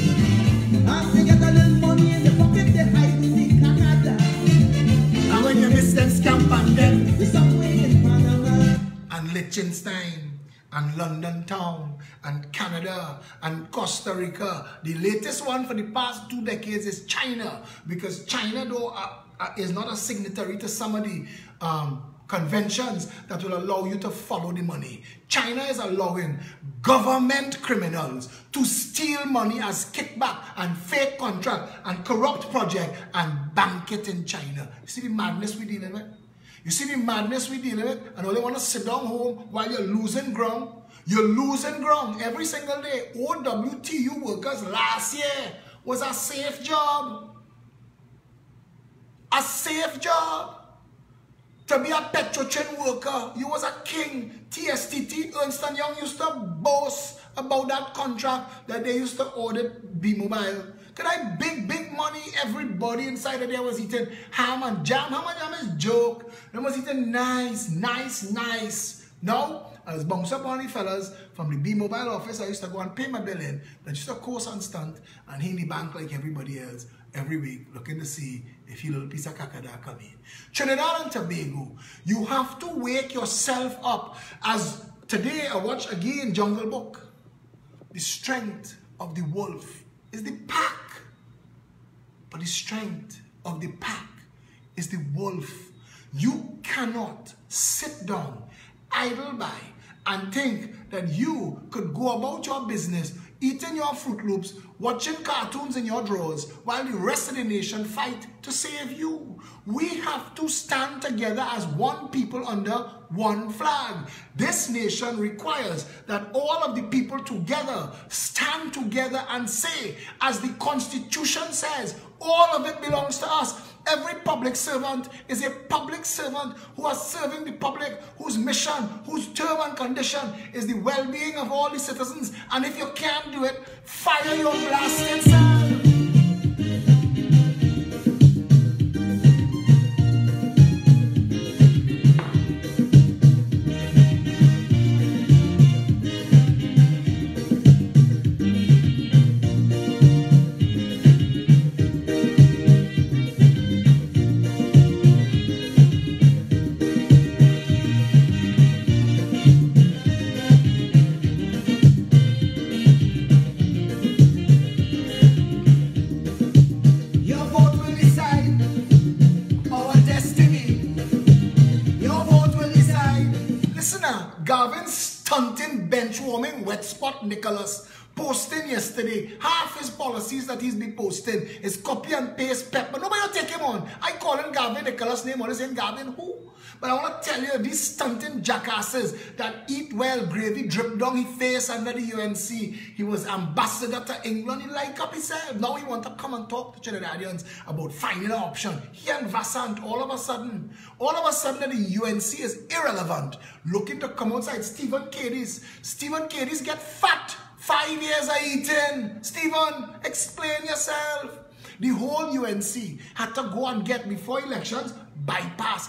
As they get a little money in the pocket, they hide in Canada. And when you miss them scamp and them, The subway in Panama. and Liechtenstein, and London town, and Canada, and Costa Rica. The latest one for the past 2 decades is China, because China, though, is not a signatory to some of the conventions that will allow you to follow the money. China is allowing government criminals to steal money as kickback and fake contract and corrupt project and bank it in China. You see the madness we're dealing with? You see the madness we're dealing with? And all they want to sit down home while you're losing ground. You're losing ground every single day. OWTU workers last year was a safe job. A safe job. To be a Petrochin worker, you was a king. TSTT, Ernst & Young used to boast about that contract that they used to audit B-Mobile. Could I big money? Everybody inside of there was eating ham and jam. Ham and jam is joke. They was eating nice. Now, I was bounced up on the fellas from the B-Mobile office. I used to go and pay my bill in. That used to course and stunt and he in the bank like everybody else every week, looking to see if your little piece of cacada come in. Trinidad and Tobago, you have to wake yourself up. As today I watch again Jungle Book. The strength of the wolf is the pack. But the strength of the pack is the wolf. You cannot sit down, idle by, and think that you could go about your business eating your Fruit Loops, watching cartoons in your drawers, while the rest of the nation fight to save you. We have to stand together as one people under one flag. This nation requires that all of the people together stand together and say, as the Constitution says, all of it belongs to us. Every public servant is a public servant who is serving the public, whose mission, whose term and condition is the well-being of all the citizens. And if you can't do it, fire your blasted self. Garvin stunting, bench-warming, wet spot Nicholas posting yesterday. Half his policies that he's been posting is copy and paste pep, but nobody will take him on. I call him Garvin Nicholas' name, only saying Garvin who? But I want to tell you, these stunting jackasses that eat well, gravy drip down his face under the UNC. He was ambassador to England. He like up himself. Now he want to come and talk to Trinidadians about finding an option. He and Vassant, all of a sudden the UNC is irrelevant. Looking to come outside. Stephen Cadiz get fat. 5 years of eating. Stephen, explain yourself. The whole UNC had to go and get, before elections,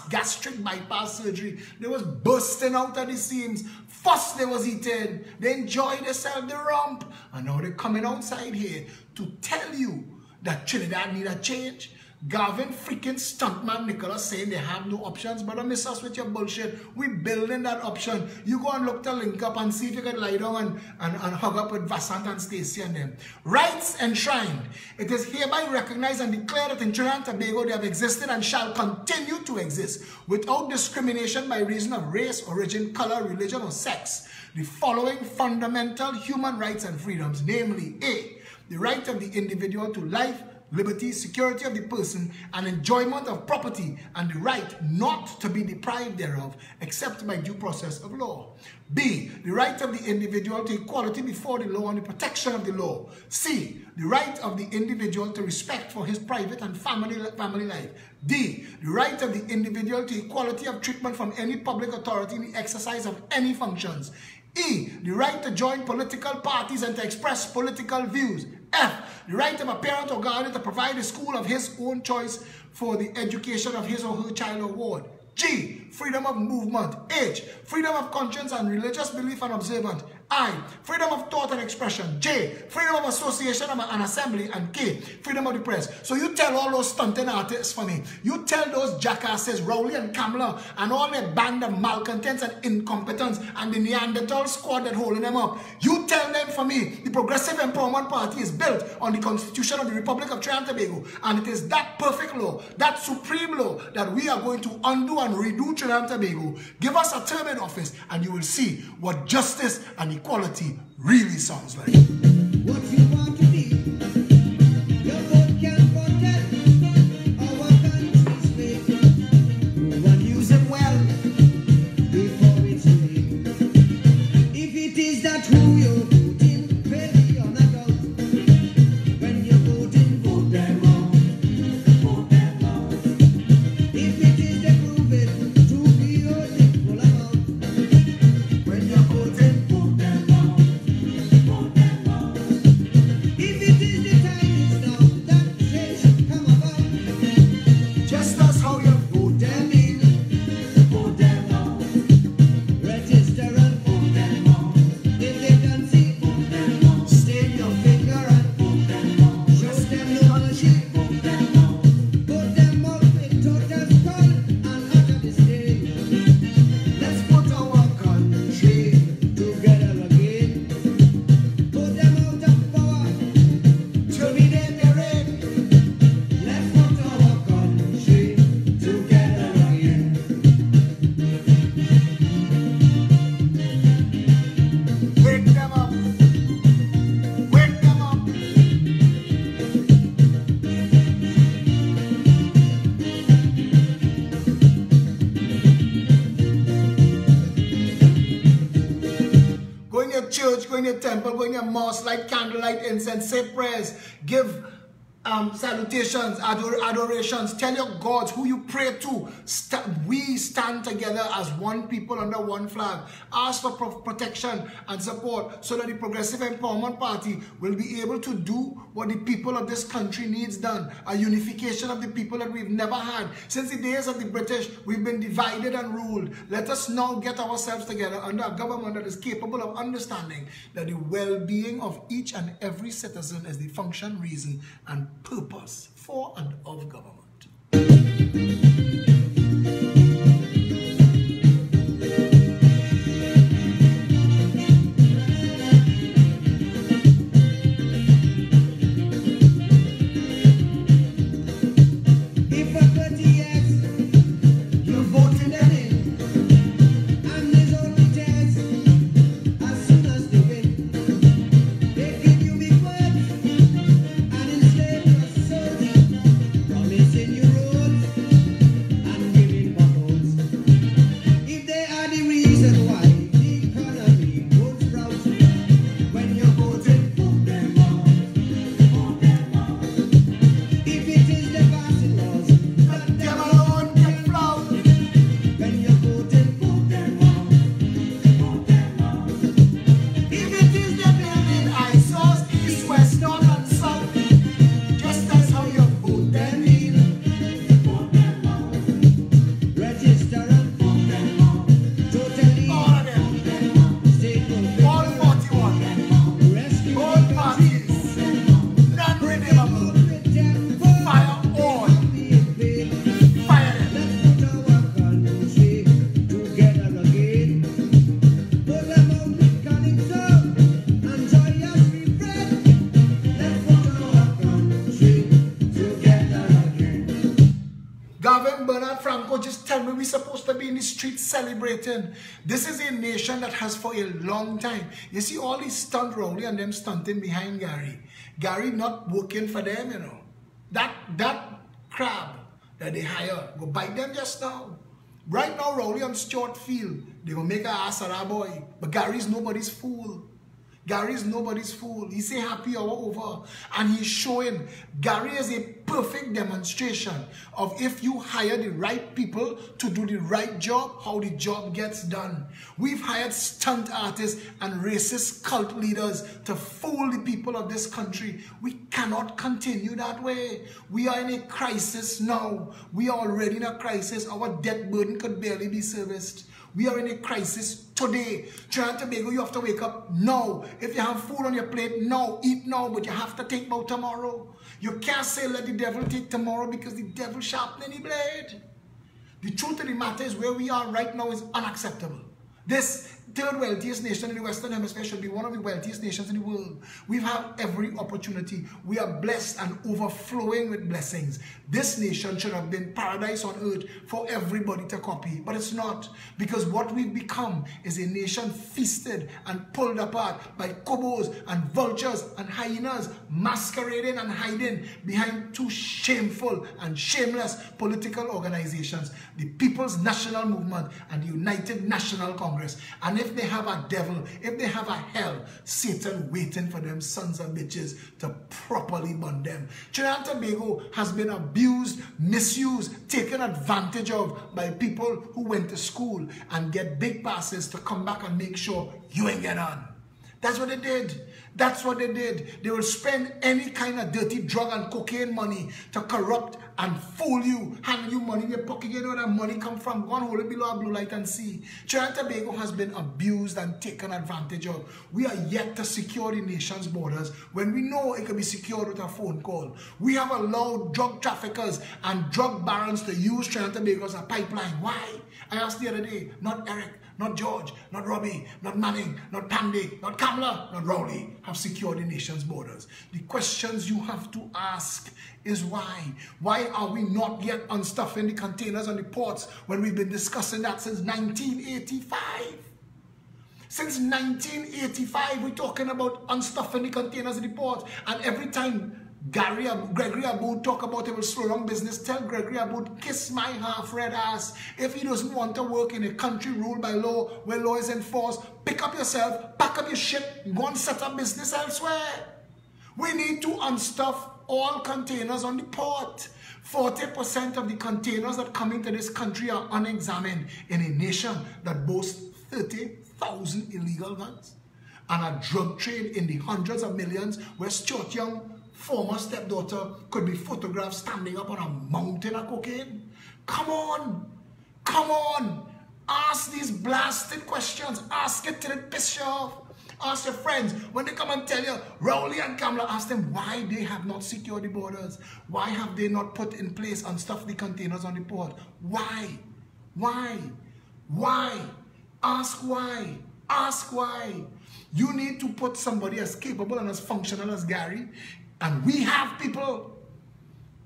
gastric bypass surgery. They was bursting out of the seams. First they was eating. They enjoyed themselves, the rump. And now they're coming outside here to tell you that Trinidad need a change. Garvin freaking stuntman Nicholas saying they have no options, but don't miss us with your bullshit. We building that option. You go and look to link up and see if you can lie down and hug up with Vassant and Stacey and them. Rights enshrined. It is hereby recognized and declared that in Trinidad and Tobago they have existed and shall continue to exist without discrimination by reason of race, origin, color, religion, or sex. The following fundamental human rights and freedoms, namely A, the right of the individual to life, liberty, security of the person, and enjoyment of property, and the right not to be deprived thereof, except by due process of law. B, the right of the individual to equality before the law and the protection of the law. C, the right of the individual to respect for his private and family life. D, the right of the individual to equality of treatment from any public authority in the exercise of any functions. E, the right to join political parties and to express political views. F, the right of a parent or guardian to provide a school of his own choice for the education of his or her child or ward. G, freedom of movement. H, freedom of conscience and religious belief and observance. I, freedom of thought and expression. J, freedom of association and assembly. And K, freedom of the press. So you tell all those stunting artists for me. You tell those jackasses, Rowley and Kamala, and all their band of malcontents and incompetents, and the Neanderthal squad that holding them up. You tell them for me, the Progressive Empowerment Party is built on the Constitution of the Republic of Trinidad and Tobago. And it is that perfect law, that supreme law, that we are going to undo and redo Trinidad and Tobago. Give us a term in office, and you will see what justice and equality really sounds like. What you want to be, your vote can protect our country's fate. Go and use it well before it's late. If it is that who you're voting, really or not out. When you're voting, vote them out. Vote them out. If it is they prove it to be only full amount. When you're voting, vote them out. Vote them out. go in your temple, go in your mosque, light candlelight, incense, say prayers, give salutations, adorations, tell your gods who you pray to. We stand together as one people under one flag. Ask for protection and support so that the Progressive Empowerment Party will be able to do what the people of this country needs done. A unification of the people that we've never had. Since the days of the British, we've been divided and ruled. Let us now get ourselves together under a government that is capable of understanding that the well-being of each and every citizen is the function, reason, and purpose for and of government. Celebrating. This is a nation that has for a long time. You see all these stunt Rowley and them stunting behind Gary. Gary not working for them, you know. That crab that they hire, go bite them just now. Right now, Rowley on Stuart Field, they will make an ass of that boy. But Gary's nobody's fool. Gary's nobody's fool. He say happy hour over. And he's showing Gary is a perfect demonstration of if you hire the right people to do the right job, how the job gets done. We've hired stunt artists and racist cult leaders to fool the people of this country. We cannot continue that way. We are in a crisis now. We are already in a crisis. Our debt burden could barely be serviced. We are in a crisis today. Trinidad and Tobago, you have to wake up now. If you have food on your plate, now. Eat now, but you have to think about tomorrow. You can't say let the devil take tomorrow because the devil sharpening the blade. The truth of the matter is where we are right now is unacceptable. This third wealthiest nation in the Western Hemisphere should be one of the wealthiest nations in the world. We have every opportunity. We are blessed and overflowing with blessings. This nation should have been paradise on earth for everybody to copy, but it's not, because what we've become is a nation feasted and pulled apart by kobos and vultures and hyenas masquerading and hiding behind two shameful and shameless political organizations, the People's National Movement and the United National Congress. And if they have a devil, if they have a hell, Satan waiting for them sons of bitches to properly burn them. Trinidad and Tobago has been abused, misused, taken advantage of by people who went to school and get big passes to come back and make sure you ain't get on. That's what they did. That's what they did. They will spend any kind of dirty drug and cocaine money to corrupt and fool you, hand you money in your pocket. You know where that money come from. Go and hold it below a blue light and see. Trinidad and Tobago has been abused and taken advantage of. We are yet to secure the nation's borders when we know it can be secured with a phone call. We have allowed drug traffickers and drug barons to use Trinidad and Tobago as a pipeline. Why? I asked the other day, not Eric, not George, not Robbie, not Manning, not Pandy, not Kamala, not Rowley have secured the nation's borders. The questions you have to ask is why? Why are we not yet unstuffing the containers on the ports when we've been discussing that since 1985? Since 1985, we're talking about unstuffing the containers in the ports, and every time Gregory Aboud talk about it will slow down business. Tell Gregory Aboud, kiss my half-red ass. If he doesn't want to work in a country ruled by law, where law is enforced, pick up yourself, pack up your shit, and go and set up business elsewhere. We need to unstuff all containers on the port. 40% of the containers that come into this country are unexamined in a nation that boasts 30,000 illegal guns and a drug trade in the hundreds of millions, where Stuart Young, former stepdaughter, could be photographed standing up on a mountain of cocaine. Come on, come on, ask these blasted questions. Ask it till it pisses you off. Ask your friends when they come and tell you, Rowley and Kamala, ask them why they have not secured the borders. Why have they not put in place and stuffed the containers on the port? Why? Why? Why? Ask why. Ask why. You need to put somebody as capable and as functional as Gary. And we have people.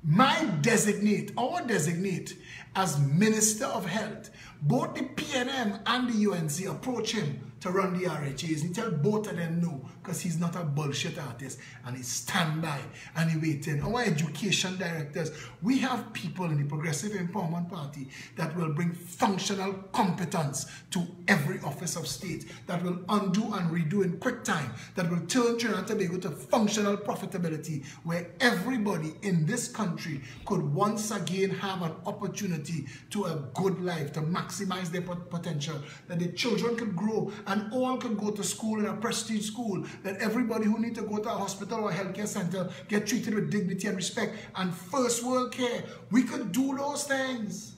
My designate, our designate as Minister of Health, both the PNM and the UNC approach him to run the RHAs. He tell both of them no, because he's not a bullshit artist, and he stand by and he waiting. Our education directors, we have people in the Progressive Empowerment Party that will bring functional competence to every office of state, that will undo and redo in quick time, that will turn Trinidad and Tobago to functional profitability, where everybody in this country could once again have an opportunity to a good life, to maximize their potential, that the children could grow and all can go to school in a prestige school, that everybody who needs to go to a hospital or a healthcare center get treated with dignity and respect and first world care. We could do those things.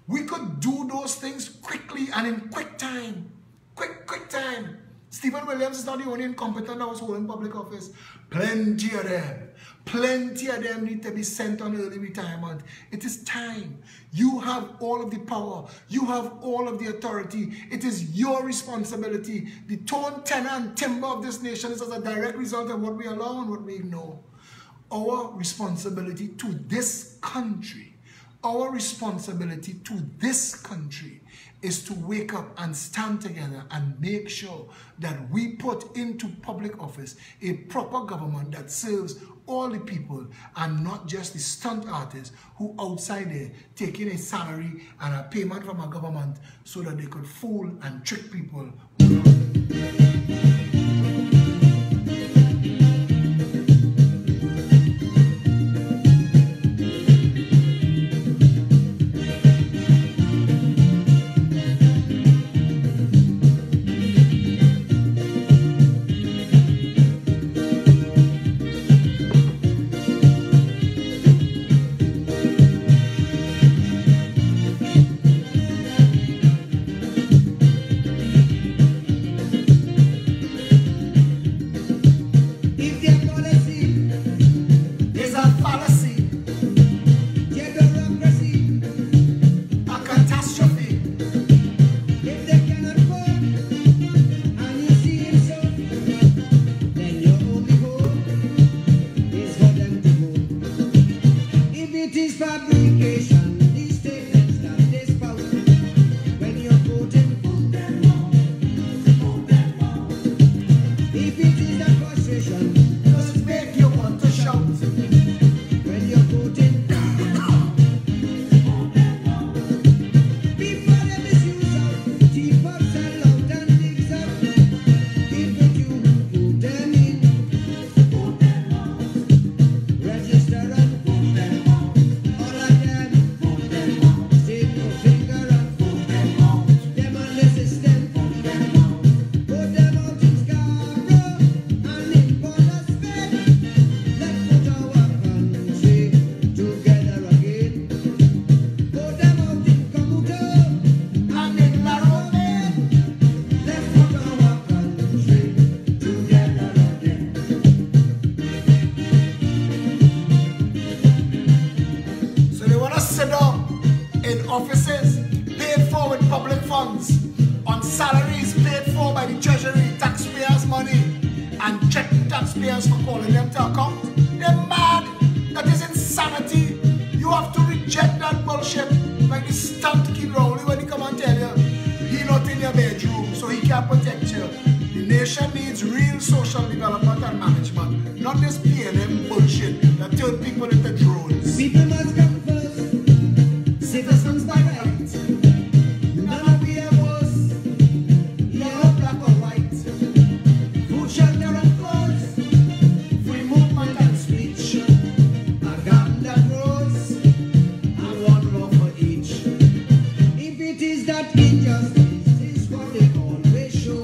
We could do those things quickly and in quick time. Quick time. Stephen Williams is not the only incompetent that was holding public office. Plenty of them. Plenty of them need to be sent on early retirement. It is time. You have all of the power. You have all of the authority. It is your responsibility. The tone, tenor, and timber of this nation is as a direct result of what we allow and what we ignore. Our responsibility to this country, is to wake up and stand together and make sure that we put into public office a proper government that serves all the people and not just the stunt artists who outside there taking a salary and a payment from a government so that they could fool and trick people. Offices paid for with public funds, on salaries paid for by the treasury, taxpayers' money, and check taxpayers for calling them to account. They're mad. That is insanity. You have to reject that bullshit. Like the stunt kid Rowley when he come and tell you he not in your bedroom, so he can't protect you. The nation needs real social development and management, not this PNM bullshit that citizens by right. None of we are worse, yellow, black or white. Food, shelter and clothes, free movement and speech. A garden that grows, and one law for each. If it is that injustice is what they always show,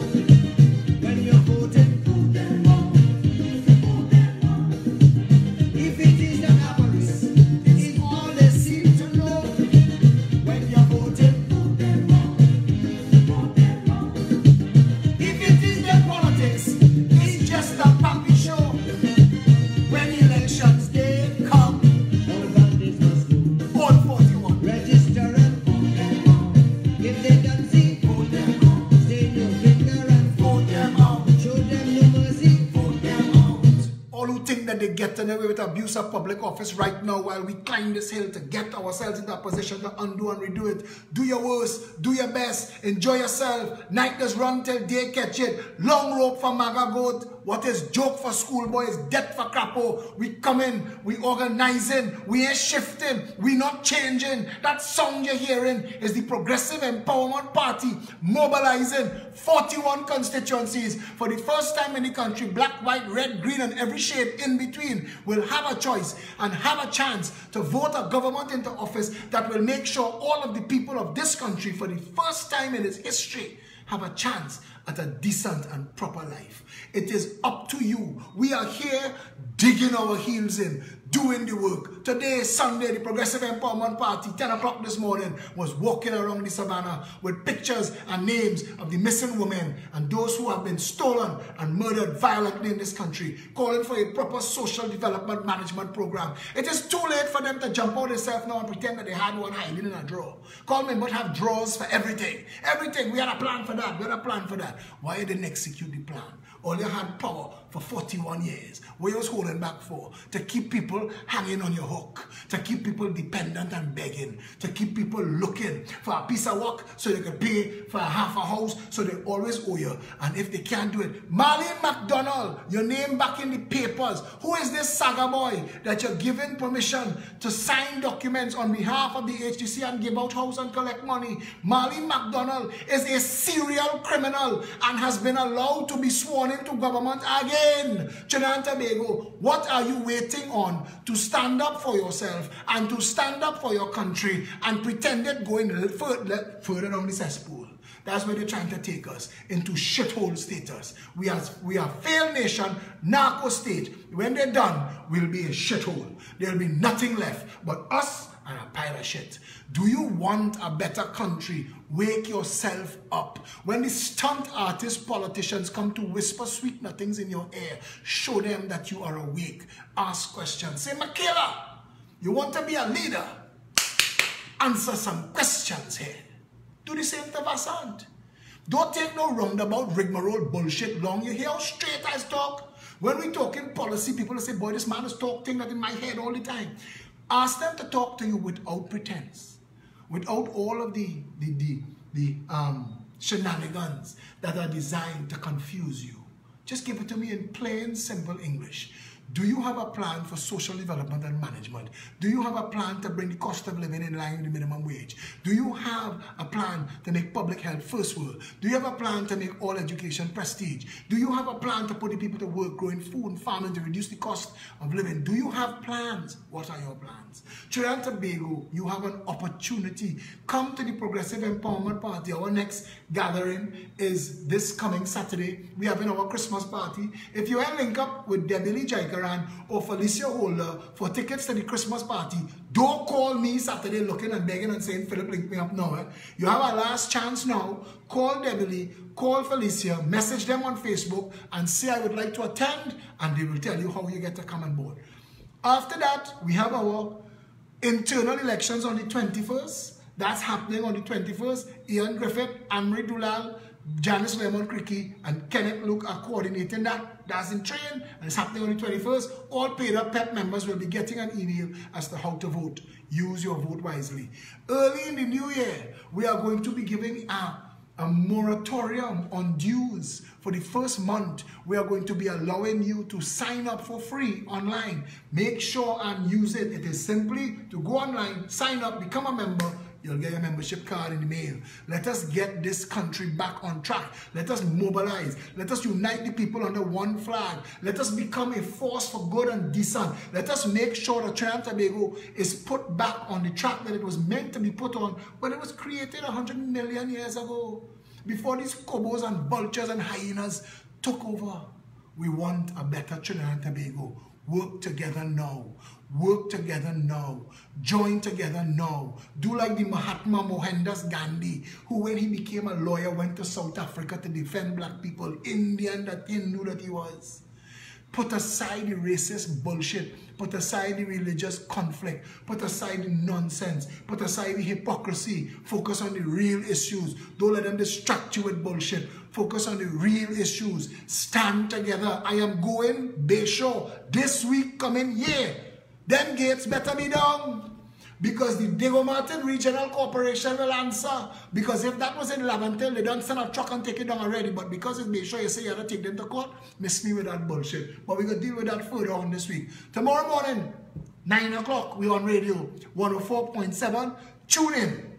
when you're voting, vote them out. If it is that avarice is all they seem to know, when you're voting, vote them out. If it is that politics is just a puppy show, when elections day come, all bandits must go. All 41. Register and vote them out. If they don't see, vote them out. Stay your finger and vote them out. Show them no mercy, vote them out. All who think that they're getting away with abuse of public office right now while we climb this hill to get ourselves in that position to undo and redo it. Do your worst, do your best, enjoy yourself. Night does run till day catch it. Long rope for maga goat. What is joke for schoolboy is death for crapo. We coming, we organizing, we ain't shifting, we not changing. That sound you're hearing is the Progressive Empowerment Party mobilizing 41 constituencies. For the first time in the country, black, white, red, green, and every shade in between will have a choice and have a chance to vote a government into office that will make sure all of the people of this country, for the first time in its history, have a chance at a decent and proper life. It is up to you. We are here digging our heels in, doing the work. Today, Sunday, the Progressive Empowerment Party, 10 o'clock this morning, was walking around the savannah with pictures and names of the missing women and those who have been stolen and murdered violently in this country, calling for a proper social development management program. It is too late for them to jump out themselves now and pretend that they had one hiding in a drawer. Call me, but have drawers for everything. Everything. We had a plan for that. We had a plan for that. Why didn't execute the plan? All you had power for 41 years. What you was holding back for? To keep people hanging on your hook. To keep people dependent and begging. To keep people looking for a piece of work so they can pay for a half a house so they always owe you. And if they can't do it, Marlene McDonald, your name back in the papers. Who is this saga boy that you're giving permission to sign documents on behalf of the HDC and give out house and collect money? Marlene McDonald is a serial criminal and has been allowed to be sworn into government again. Trinidad and Tobago, what are you waiting on to stand up for yourself and to stand up for your country and pretend it going further down the cesspool? That's where they're trying to take us, into shithole status. We are failed nation, narco state. When they're done, we'll be a shithole. There'll be nothing left but us and a pile of shit. Do you want a better country? Wake yourself up. When the stunt artists, politicians come to whisper sweet nothings in your ear, show them that you are awake. Ask questions. Say, Michaela, you want to be a leader? Answer some questions here. Do the same to Vassant. Don't take no roundabout rigmarole bullshit long. You hear how straight I talk? When we talking policy, people say, boy, this man is talking that in my head all the time. Ask them to talk to you without pretense, without all of the shenanigans that are designed to confuse you. Just give it to me in plain, simple English. Do you have a plan for social development and management? Do you have a plan to bring the cost of living in line with the minimum wage? Do you have a plan to make public health first world? Do you have a plan to make all education prestige? Do you have a plan to put the people to work growing food and farming to reduce the cost of living? Do you have plans? What are your plans? Trinidad and Tobago, you have an opportunity. Come to the Progressive Empowerment Party. Our next gathering is this coming Saturday. We have our Christmas party. If you want to link up with Debbie Lee Jaikaran or Felicia Holder for tickets to the Christmas party, don't call me Saturday looking and begging and saying, Philip, link me up now. You have a last chance now. Call Debbie Lee, call Felicia, message them on Facebook and say I would like to attend, and they will tell you how you get to come on board. After that, we have our internal elections on the 21st. That's happening on the 21st. Ian Griffith, Amri Dulal, Janice Lemon Cricky, and Kenneth Luke are coordinating that. That's in train, and it's happening on the 21st. All paid up PEP members will be getting an email as to how to vote. Use your vote wisely. Early in the new year, we are going to be giving a moratorium on dues. For the first month, we are going to be allowing you to sign up for free online. Make sure and use it. It is simply to go online, sign up, become a member. you'll get your membership card in the mail. Let us get this country back on track. Let us mobilize. Let us unite the people under one flag. Let us become a force for good and decent. Let us make sure that Trinidad and Tobago is put back on the track that it was meant to be put on when it was created 100 million years ago. Before these kobos and vultures and hyenas took over. We want a better Trinidad and Tobago. Work together now. Work together now. Join together now. Do like the Mahatma Mohandas Gandhi, who when he became a lawyer went to South Africa to defend black people. Indian that Hindu that he was. Put aside the racist bullshit. Put aside the religious conflict. Put aside the nonsense. Put aside the hypocrisy. Focus on the real issues. Don't let them distract you with bullshit. Focus on the real issues. Stand together. I am going Bayshore this week coming year. Them gates better be down. Because the Diego Martin Regional Corporation will answer. Because if that was in Laventille, they don't send a truck and take it down already. But because it's Bayshore, you say you have to take them to court. Miss me with that bullshit. But we're going to deal with that further on this week. Tomorrow morning, 9 o'clock, we're on radio 104.7. Tune in.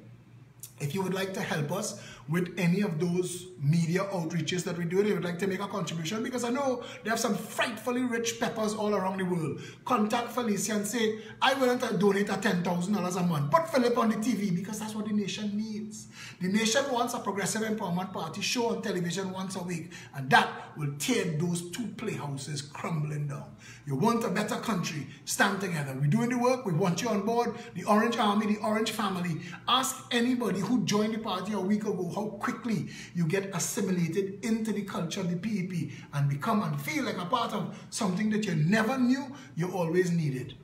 If you would like to help us with any of those media outreaches that we do, if you would like to make a contribution, because I know they have some frightfully rich peppers all around the world. Contact Felicia and say, I'm willing to donate $10,000 a month. Put Philip on the TV, because that's what the nation needs. The nation wants a Progressive Empowerment Party show on television once a week, and that will tear those two playhouses crumbling down. You want a better country, stand together. We're doing the work, we want you on board. The Orange Army, the Orange family. Ask anybody who joined the party a week ago how quickly you get assimilated into the culture of the PEP and become and feel like a part of something that you never knew you always needed.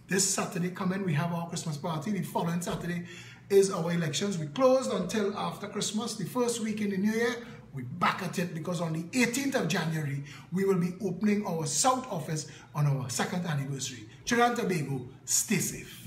This Saturday coming, we have our Christmas party. The following Saturday is our elections. We closed until after Christmas. The first week in the new year, we're back at it, because on the 18th of January, we will be opening our South office on our 2nd anniversary. Trinidad and Tobago, stay safe.